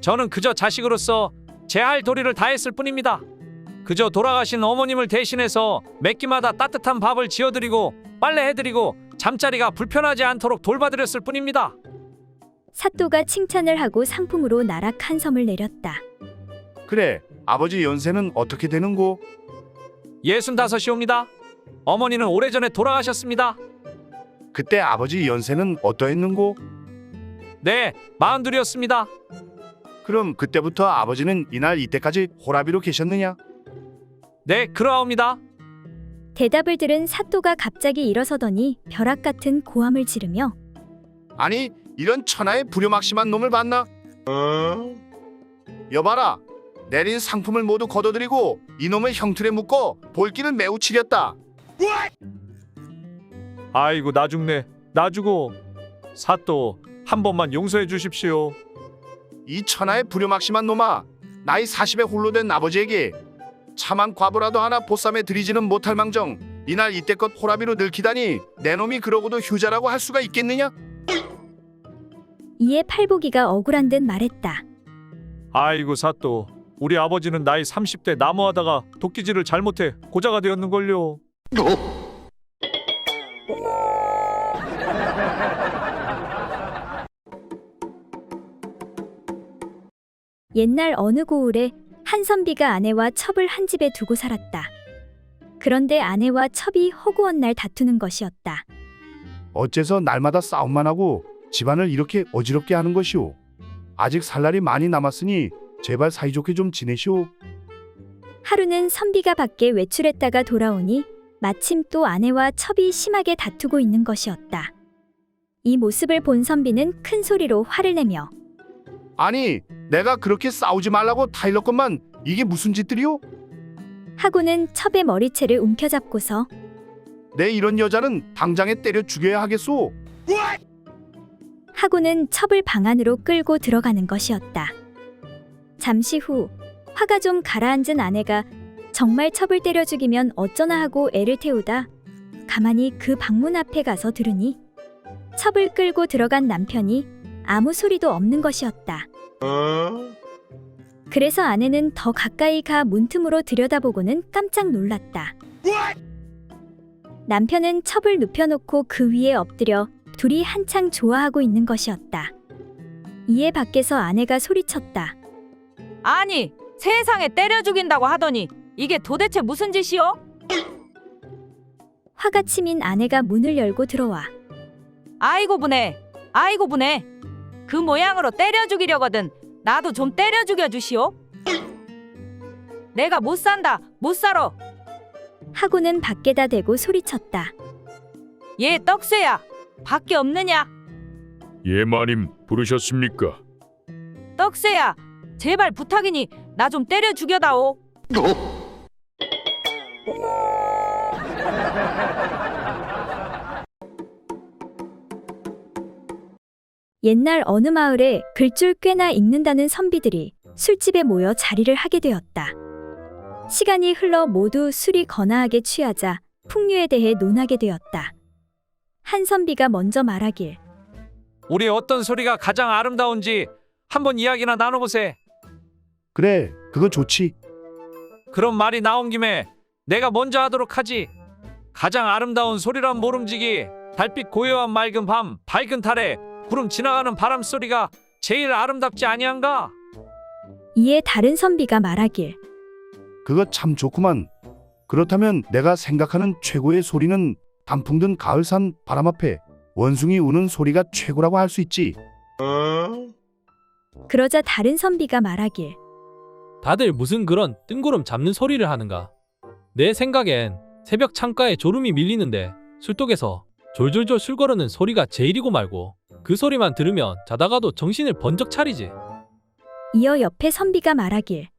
저는 그저 자식으로서 제 할 도리를 다했을 뿐입니다. 그저 돌아가신 어머님을 대신해서 몇 끼마다 따뜻한 밥을 지어드리고 빨래해드리고 잠자리가 불편하지 않도록 돌봐드렸을 뿐입니다. 사또가 칭찬을 하고 상품으로 나락 한 섬을 내렸다. 그래, 아버지 연세는 어떻게 되는고? 65이옵니다. 어머니는 오래전에 돌아가셨습니다. 그때 아버지 연세는 어떠했는고? 네, 42이었습니다. 그럼 그때부터 아버지는 이날 이때까지 호라비로 계셨느냐? 네, 그러하옵니다. 대답을 들은 사또가 갑자기 일어서더니 벼락 같은 고함을 지르며 아니, 이런 천하의 불효막심한 놈을 봤나? 여봐라, 내린 상품을 모두 거둬들이고 이놈을 형틀에 묶어 볼기를 매우 치렸다. 아이고 나 죽네. 나 죽어. 사또 한 번만 용서해 주십시오. 이 천하의 불효막심한 놈아, 나이 40에 홀로 된 아버지에게 차만 과부라도 하나 보쌈에 들이지는 못할 망정 이날 이때껏 호라비로 늙히다니 내 놈이 그러고도 효자라고 할 수가 있겠느냐? 이에 팔복이가 억울한 듯 말했다. 아이고 사또, 우리 아버지는 나이 30대 나무하다가 도끼질을 잘못해 고자가 되었는걸요. 옛날 어느 고을에 한 선비가 아내와 첩을 한 집에 두고 살았다. 그런데 아내와 첩이 허구한 날 다투는 것이었다. 어째서 날마다 싸움만 하고 집안을 이렇게 어지럽게 하는 것이오? 아직 살 날이 많이 남았으니 제발 사이좋게 좀 지내시오. 하루는 선비가 밖에 외출했다가 돌아오니 마침 또 아내와 첩이 심하게 다투고 있는 것이었다. 이 모습을 본 선비는 큰 소리로 화를 내며 아니, 내가 그렇게 싸우지 말라고 타일렀건만 이게 무슨 짓들이오? 하고는 첩의 머리채를 움켜잡고서 내 이런 여자는 당장에 때려 죽여야 하겠소. 하고는 첩을 방 안으로 끌고 들어가는 것이었다. 잠시 후 화가 좀 가라앉은 아내가 정말 첩을 때려 죽이면 어쩌나 하고 애를 태우다 가만히 그 방문 앞에 가서 들으니 첩을 끌고 들어간 남편이 아무 소리도 없는 것이었다. 그래서 아내는 더 가까이 가 문틈으로 들여다보고는 깜짝 놀랐다. 남편은 첩을 눕혀놓고 그 위에 엎드려 둘이 한창 좋아하고 있는 것이었다. 이에 밖에서 아내가 소리쳤다. 아니, 세상에 때려 죽인다고 하더니 이게 도대체 무슨 짓이오? 화가 치민 아내가 문을 열고 들어와 아이고 분해, 아이고 분해. 그 모양으로 때려 죽이려거든 나도 좀 때려 죽여 주시오. 내가 못 산다, 못 살아. 하고는 밖에다 대고 소리쳤다. 얘 떡새야, 밖에 없느냐? 예 마님 부르셨습니까? 떡새야, 제발 부탁이니 나 좀 때려 죽여다오. 옛날 어느 마을에 글줄 꽤나 읽는다는 선비들이 술집에 모여 자리를 하게 되었다. 시간이 흘러 모두 술이 거나하게 취하자 풍류에 대해 논하게 되었다. 한 선비가 먼저 말하길. 우리 어떤 소리가 가장 아름다운지 한번 이야기나 나눠보세. 그래, 그거 좋지. 그런 말이 나온 김에 내가 먼저 하도록 하지. 가장 아름다운 소리란 모름지기, 달빛 고요한 맑은 밤, 밝은 달에 구름 지나가는 바람 소리가 제일 아름답지 아니한가? 이에 다른 선비가 말하길. 그거 참 좋구만. 그렇다면 내가 생각하는 최고의 소리는 단풍 든 가을산 바람 앞에 원숭이 우는 소리가 최고라고 할 수 있지. 그러자 다른 선비가 말하길. 다들 무슨 그런 뜬구름 잡는 소리를 하는가? 내 생각엔 새벽 창가에 졸음이 밀리는데 술독에서 졸졸졸 술 거르는 소리가 제일이고 말고 그 소리만 들으면 자다가도 정신을 번쩍 차리지. 이어 옆에 선비가 말하길.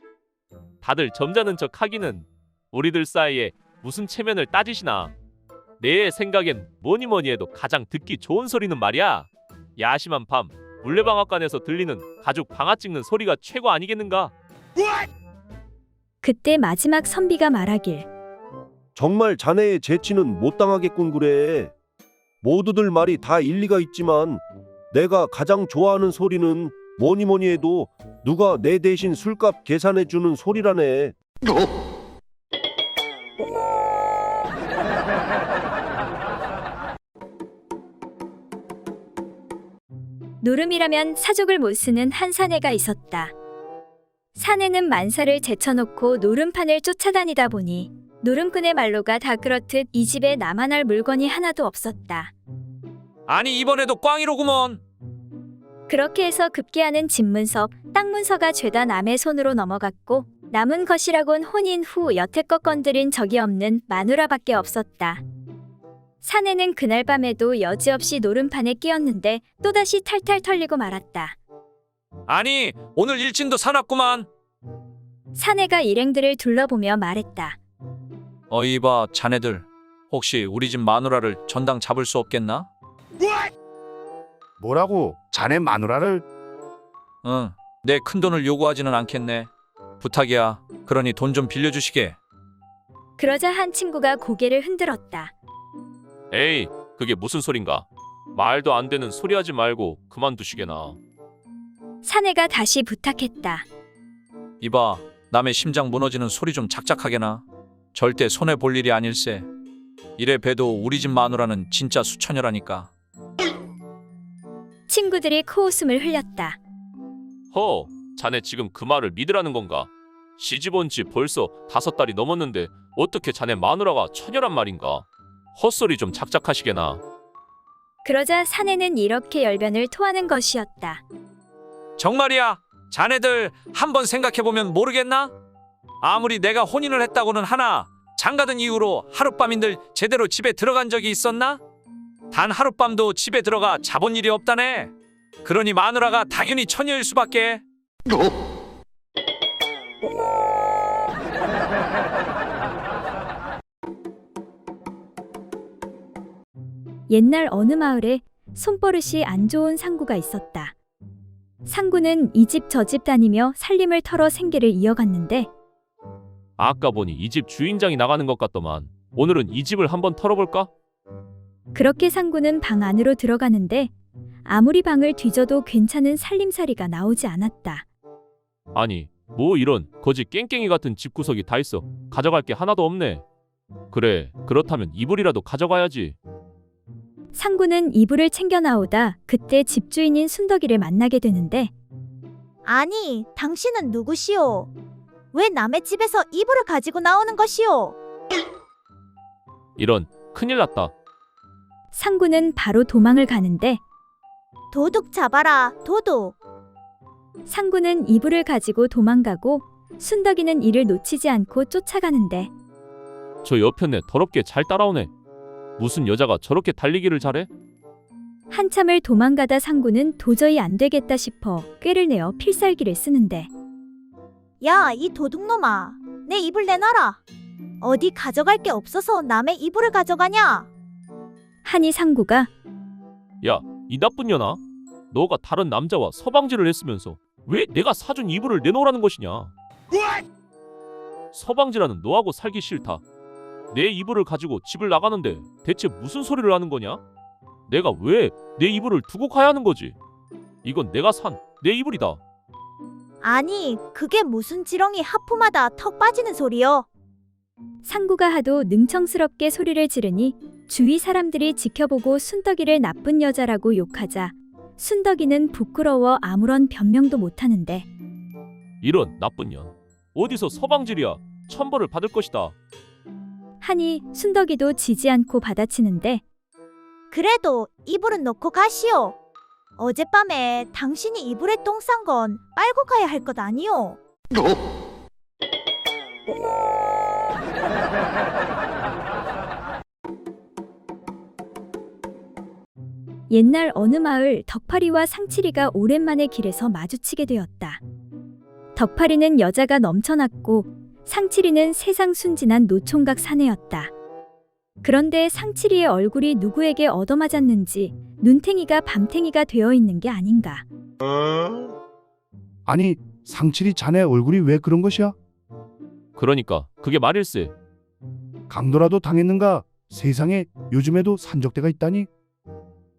다들 점잖은 척 하기는 우리들 사이에 무슨 체면을 따지시나. 내 생각엔 뭐니 해도 가장 듣기 좋은 소리는 말이야. 야심한 밤 물레방앗간에서 들리는 가죽 방아 찍는 소리가 최고 아니겠는가? 그때 마지막 선비가 말하길. 정말 자네의 재치는 못 당하겠군 그래. 모두들 말이 다 일리가 있지만 내가 가장 좋아하는 소리는 뭐니 해도 누가 내 대신 술값 계산해 주는 소리라네. 노름이라면 사족을 못 쓰는 한 사내가 있었다. 사내는 만사를 제쳐놓고 노름판을 쫓아다니다 보니 노름꾼의 말로가 다 그렇듯 이 집에 나만 할 물건이 하나도 없었다. 아니 이번에도 꽝이로구먼. 그렇게 해서 급기야는 집문석, 땅문서가 죄다 남의 손으로 넘어갔고 남은 것이라곤 혼인 후 여태껏 건드린 적이 없는 마누라밖에 없었다. 사내는 그날 밤에도 여지없이 노름판에 끼었는데 또다시 탈탈 털리고 말았다. 아니 오늘 일진도 사놨구만. 사내가 일행들을 둘러보며 말했다. 이봐 자네들 혹시 우리 집 마누라를 전당 잡을 수 없겠나? 뭐라고? 자네 마누라를? 응, 내 큰돈을 요구하지는 않겠네. 부탁이야. 그러니 돈 좀 빌려주시게. 그러자 한 친구가 고개를 흔들었다. 에이, 그게 무슨 소린가? 말도 안 되는 소리 하지 말고 그만두시게나. 사내가 다시 부탁했다. 이봐, 남의 심장 무너지는 소리 좀 작작하게나. 절대 손해 볼 일이 아닐세. 이래 봬도 우리 집 마누라는 진짜 수처녀라니까. 친구들이 코웃음을 흘렸다. 허, 자네 지금 그 말을 믿으라는 건가? 시집 온 지 벌써 5달이 넘었는데 어떻게 자네 마누라가 처녀란 말인가? 헛소리 좀 작작하시게나. 그러자 사내는 이렇게 열변을 토하는 것이었다. 정말이야. 자네들 한번 생각해보면 모르겠나? 아무리 내가 혼인을 했다고는 하나 장가든 이후로 하룻밤인들 제대로 집에 들어간 적이 있었나? 단 하룻밤도 집에 들어가 자본 일이 없다네. 그러니 마누라가 당연히 처녀일 수밖에. 옛날 어느 마을에 손버릇이 안 좋은 상구가 있었다. 상구는 이 집 저 집 다니며 살림을 털어 생계를 이어갔는데 아까 보니 이 집 주인장이 나가는 것 같더만. 오늘은 이 집을 한번 털어볼까? 그렇게 상구는 방 안으로 들어가는데 아무리 방을 뒤져도 괜찮은 살림살이가 나오지 않았다. 아니, 뭐 이런 거지 깽깽이 같은 집구석이 다 있어. 가져갈 게 하나도 없네. 그래, 그렇다면 이불이라도 가져가야지. 상구는 이불을 챙겨 나오다 그때 집주인인 순덕이를 만나게 되는데 아니, 당신은 누구시오? 왜 남의 집에서 이불을 가지고 나오는 것이오? 이런, 큰일 났다. 상구는 바로 도망을 가는데 도둑 잡아라, 도둑. 상구는 이불을 가지고 도망가고 순덕이는 이를 놓치지 않고 쫓아가는데 저 여편네 더럽게 잘 따라오네. 무슨 여자가 저렇게 달리기를 잘해? 한참을 도망가다 상구는 도저히 안 되겠다 싶어 꾀를 내어 필살기를 쓰는데 야, 이 도둑놈아. 내 이불 내놔라. 어디 가져갈 게 없어서 남의 이불을 가져가냐? 하니 상구가 야, 이 나쁜 년아. 너가 다른 남자와 서방질을 했으면서 왜 내가 사준 이불을 내놓으라는 것이냐? 서방질하는 너하고 살기 싫다. 내 이불을 가지고 집을 나가는데 대체 무슨 소리를 하는 거냐? 내가 왜 내 이불을 두고 가야 하는 거지? 이건 내가 산 내 이불이다. 아니, 그게 무슨 지렁이 하품하다 턱 빠지는 소리여. 상구가 하도 능청스럽게 소리를 지르니 주위 사람들이 지켜보고 순덕이를 나쁜 여자라고 욕하자 순덕이는 부끄러워 아무런 변명도 못하는데 이런 나쁜 년. 어디서 서방질이야. 천벌을 받을 것이다. 하니 순덕이도 지지 않고 받아치는데 그래도 이불은 놓고 가시오. 어젯밤에 당신이 이불에 똥 싼 건 빨고 가야 할 것 아니오. 옛날 어느 마을 덕파리와 상칠이가 오랜만에 길에서 마주치게 되었다. 덕파리는 여자가 넘쳐났고 상칠이는 세상 순진한 노총각 사내였다. 그런데 상칠이의 얼굴이 누구에게 얻어맞았는지 눈탱이가 밤탱이가 되어 있는 게 아닌가. 아니, 상칠이 자네 얼굴이 왜 그런 것이야? 그러니까 그게 말일세. 강도라도 당했는가? 세상에 요즘에도 산적대가 있다니?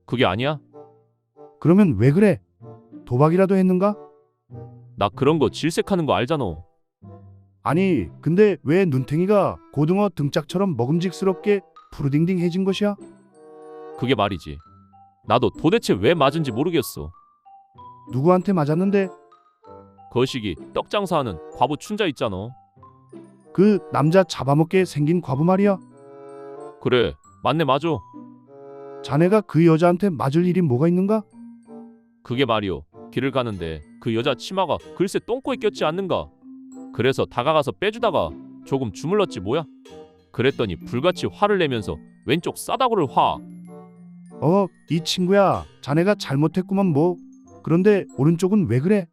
그게 아니야? 그러면 왜 그래? 도박이라도 했는가? 나 그런 거 질색하는 거 알잖아. 아니, 근데 왜 눈탱이가 고등어 등짝처럼 먹음직스럽게 푸르딩딩해진 것이야? 그게 말이지. 나도 도대체 왜 맞은지 모르겠어. 누구한테 맞았는데? 거시기 떡 장사하는 과부 춘자 있잖아. 그 남자 잡아먹게 생긴 과부 말이야. 그래, 맞네 맞아. 자네가 그 여자한테 맞을 일이 뭐가 있는가? 그게 말이오. 길을 가는데 그 여자 치마가 글쎄 똥꼬에 꼈지 않는가. 그래서 다가가서 빼주다가 조금 주물렀지 뭐야. 그랬더니 불같이 화를 내면서 왼쪽 싸다구를 화. 이 친구야, 자네가 잘못했구만 뭐. 그런데 오른쪽은 왜 그래?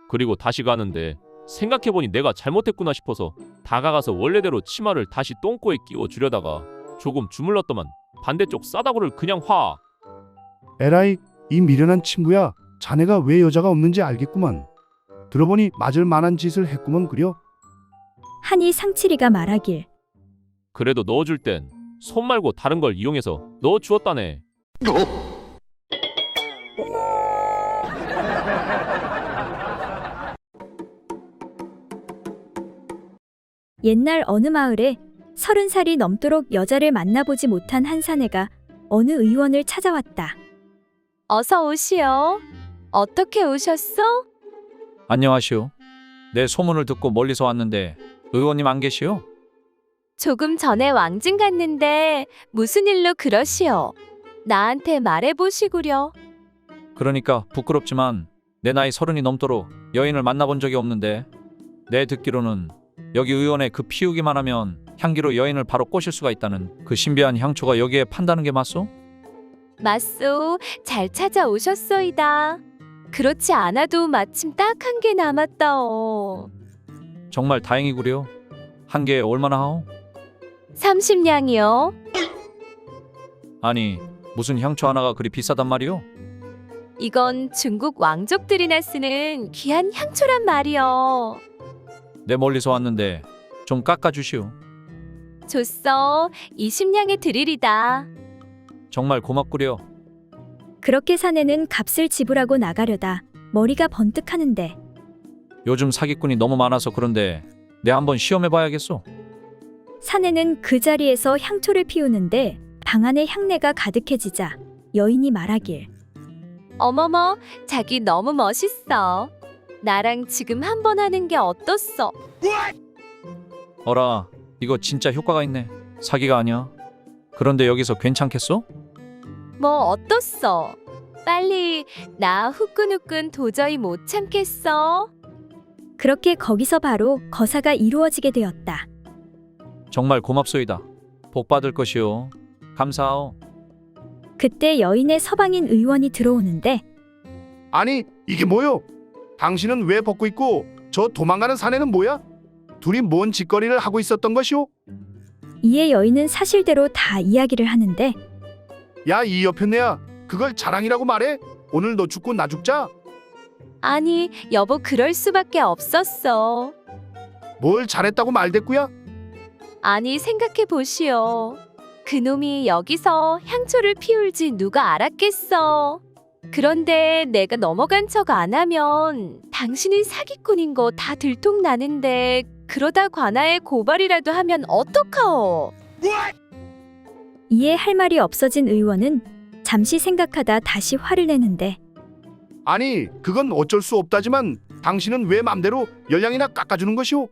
그리고 다시 가는데 생각해보니 내가 잘못했구나 싶어서 다가가서 원래대로 치마를 다시 똥꼬에 끼워 주려다가 조금 주물렀더만 반대쪽 싸다구를 그냥 화. 에라이, 이 미련한 친구야. 자네가 왜 여자가 없는지 알겠구만. 들어보니 맞을 만한 짓을 했구먼 그려. 하니 상칠이가 말하길 그래도 넣어줄 땐 손 말고 다른 걸 이용해서 넣어주었다네. 옛날 어느 마을에 30살이 넘도록 여자를 만나보지 못한 한 사내가 어느 의원을 찾아왔다. 어서 오시오. 어떻게 오셨어? 안녕하시오. 내 소문을 듣고 멀리서 왔는데 의원님 안 계시오? 조금 전에 왕진 갔는데 무슨 일로 그러시오? 나한테 말해보시구려. 그러니까 부끄럽지만 내 나이 30이 넘도록 여인을 만나본 적이 없는데 내 듣기로는 여기 의원에 그 피우기만 하면 향기로 여인을 바로 꼬실 수가 있다는 그 신비한 향초가 여기에 판다는 게 맞소? 맞소. 잘 찾아오셨소이다. 그렇지 않아도 마침 딱 한 개 남았다오. 정말 다행이구려. 한 개에 얼마나 하오? 30냥이요. 아니 무슨 향초 하나가 그리 비싸단 말이오? 이건 중국 왕족들이나 쓰는 귀한 향초란 말이요. 내 멀리서 왔는데 좀 깎아주시오. 좋소. 20냥에 드리리다. 정말 고맙구려. 그렇게 사내는 값을 지불하고 나가려다 머리가 번뜩하는데 요즘 사기꾼이 너무 많아서 그런데 내 한번 시험해봐야겠소. 사내는 그 자리에서 향초를 피우는데 방 안에 향내가 가득해지자 여인이 말하길 어머머, 자기 너무 멋있어. 나랑 지금 한번 하는 게 어떻소? 어라, 이거 진짜 효과가 있네. 사기가 아니야. 그런데 여기서 괜찮겠소? 뭐 어떻소? 빨리 나 후끈후끈 도저히 못 참겠어. 그렇게 거기서 바로 거사가 이루어지게 되었다. 정말 고맙소이다. 복 받을 것이오. 감사하오. 그때 여인의 서방인 의원이 들어오는데 아니 이게 뭐요? 당신은 왜 벗고 있고 저 도망가는 사내는 뭐야? 둘이 뭔 짓거리를 하고 있었던 것이오? 이에 여인은 사실대로 다 이야기를 하는데 야 이 여편네야 그걸 자랑이라고 말해? 오늘 너 죽고 나 죽자? 아니, 여보 그럴 수밖에 없었어. 뭘 잘했다고 말대꾸야? 아니, 생각해 보시오. 그놈이 여기서 향초를 피울지 누가 알았겠어. 그런데 내가 넘어간 척 안 하면 당신이 사기꾼인 거 다 들통나는데 그러다 관아에 고발이라도 하면 어떡하오? 이에 할 말이 없어진 의원은 잠시 생각하다 다시 화를 내는데 아니 그건 어쩔 수 없다지만 당신은 왜 맘대로 열량이나 깎아주는 것이오?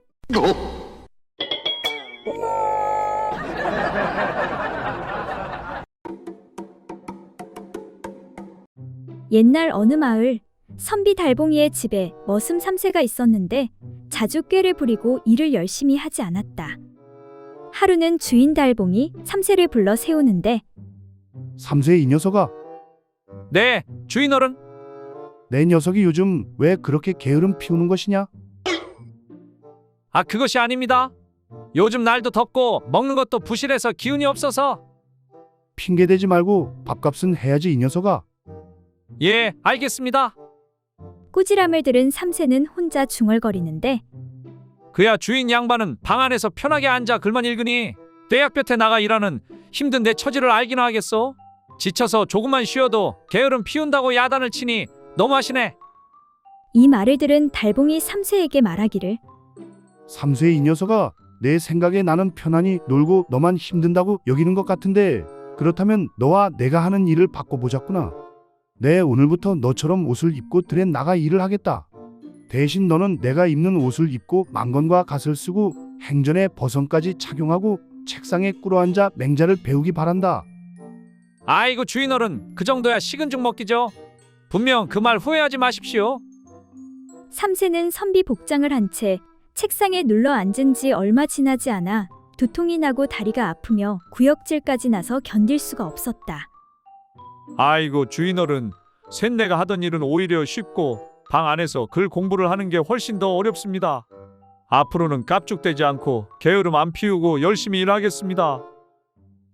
옛날 어느 마을 선비 달봉이의 집에 머슴 3세가 있었는데 자주 꾀를 부리고 일을 열심히 하지 않았다. 하루는 주인 달봉이 3세를 불러 세우는데 3세 이 녀석아, 네, 주인어른. 내 녀석이 요즘 왜 그렇게 게으름 피우는 것이냐? 아, 그것이 아닙니다. 요즘 날도 덥고 먹는 것도 부실해서 기운이 없어서. 핑계대지 말고 밥값은 해야지 이 녀석아. 예, 알겠습니다. 꾸지람을 들은 3세는 혼자 중얼거리는데 그야 주인 양반은 방 안에서 편하게 앉아 글만 읽으니 떼약볕에 나가 일하는 힘든 내 처지를 알기나 하겠소. 지쳐서 조금만 쉬어도 게으름 피운다고 야단을 치니 너무하시네. 이 말을 들은 달봉이 3세에게 말하기를 3세 이 녀석아, 내 생각에 나는 편안히 놀고 너만 힘든다고 여기는 것 같은데 그렇다면 너와 내가 하는 일을 바꿔보자꾸나. 내 오늘부터 너처럼 옷을 입고 들에 나가 일을 하겠다. 대신 너는 내가 입는 옷을 입고 망건과 갓을 쓰고 행전에 버선까지 착용하고 책상에 꿇어앉아 맹자를 배우기 바란다. 아이고 주인어른, 그 정도야 식은 죽 먹기죠. 분명 그 말 후회하지 마십시오. 3세는 선비 복장을 한 채 책상에 눌러 앉은 지 얼마 지나지 않아 두통이 나고 다리가 아프며 구역질까지 나서 견딜 수가 없었다. 아이고 주인어른, 쇳내가 하던 일은 오히려 쉽고 방 안에서 글 공부를 하는 게 훨씬 더 어렵습니다. 앞으로는 깝죽대지 않고 게으름 안 피우고 열심히 일하겠습니다.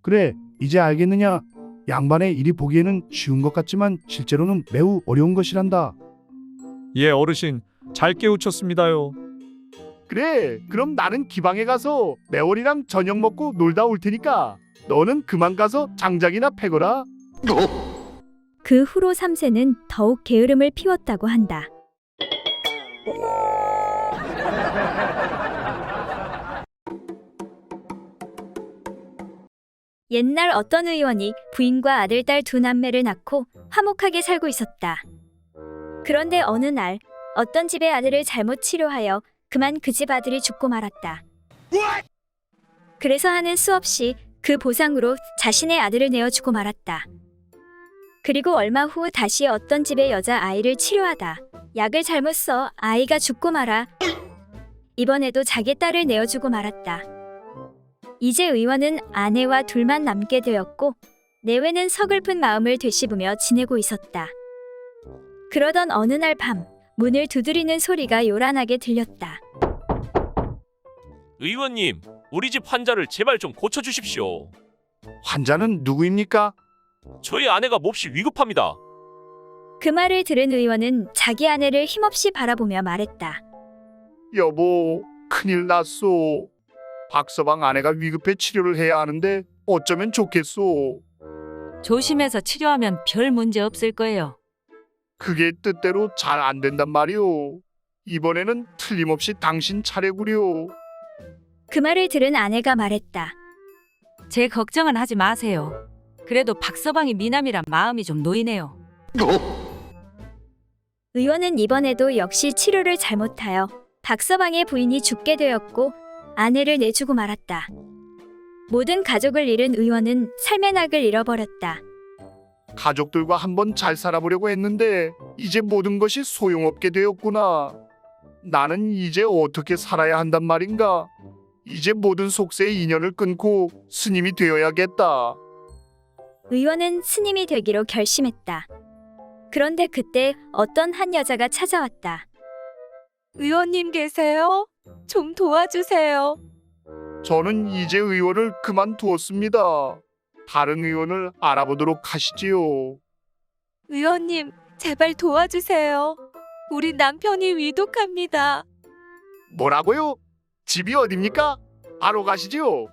그래, 이제 알겠느냐? 양반의 일이 보기에는 쉬운 것 같지만 실제로는 매우 어려운 것이란다. 예, 어르신 잘 깨우쳤습니다요. 그래, 그럼 나는 기방에 가서 매월이랑 저녁 먹고 놀다 올 테니까 너는 그만 가서 장작이나 패거라. 그 후로 3세는 더욱 게으름을 피웠다고 한다. 옛날 어떤 의원이 부인과 아들, 딸 두 남매를 낳고 화목하게 살고 있었다. 그런데 어느 날 어떤 집의 아들을 잘못 치료하여 그만 그 집 아들이 죽고 말았다. 그래서 하는 수 없이 그 보상으로 자신의 아들을 내어주고 말았다. 그리고 얼마 후 다시 어떤 집의 여자 아이를 치료하다 약을 잘못 써 아이가 죽고 말아 이번에도 자기 딸을 내어주고 말았다. 이제 의원은 아내와 둘만 남게 되었고 내외는 서글픈 마음을 되씹으며 지내고 있었다. 그러던 어느 날 밤 문을 두드리는 소리가 요란하게 들렸다. 의원님, 우리 집 환자를 제발 좀 고쳐주십시오. 환자는 누구입니까? 저희 아내가 몹시 위급합니다. 그 말을 들은 의원은 자기 아내를 힘없이 바라보며 말했다. 여보, 큰일 났소. 박서방 아내가 위급해 치료를 해야 하는데 어쩌면 좋겠소. 조심해서 치료하면 별 문제 없을 거예요. 그게 뜻대로 잘 안 된단 말이오. 이번에는 틀림없이 당신 차례구려. 그 말을 들은 아내가 말했다. 제 걱정은 하지 마세요. 그래도 박서방이 미남이라 마음이 좀 놓이네요. 의원은 이번에도 역시 치료를 잘못하여 박서방의 부인이 죽게 되었고 아내를 내주고 말았다. 모든 가족을 잃은 의원은 삶의 낙을 잃어버렸다. 가족들과 한번 잘 살아보려고 했는데 이제 모든 것이 소용없게 되었구나. 나는 이제 어떻게 살아야 한단 말인가? 이제 모든 속세의 인연을 끊고 스님이 되어야겠다. 의원은 스님이 되기로 결심했다. 그런데 그때 어떤 한 여자가 찾아왔다. 의원님 계세요? 좀 도와주세요. 저는 이제 의원을 그만두었습니다. 다른 의원을 알아보도록 하시지요. 의원님, 제발 도와주세요. 우리 남편이 위독합니다. 뭐라고요? 집이 어딥니까? 바로 가시지요.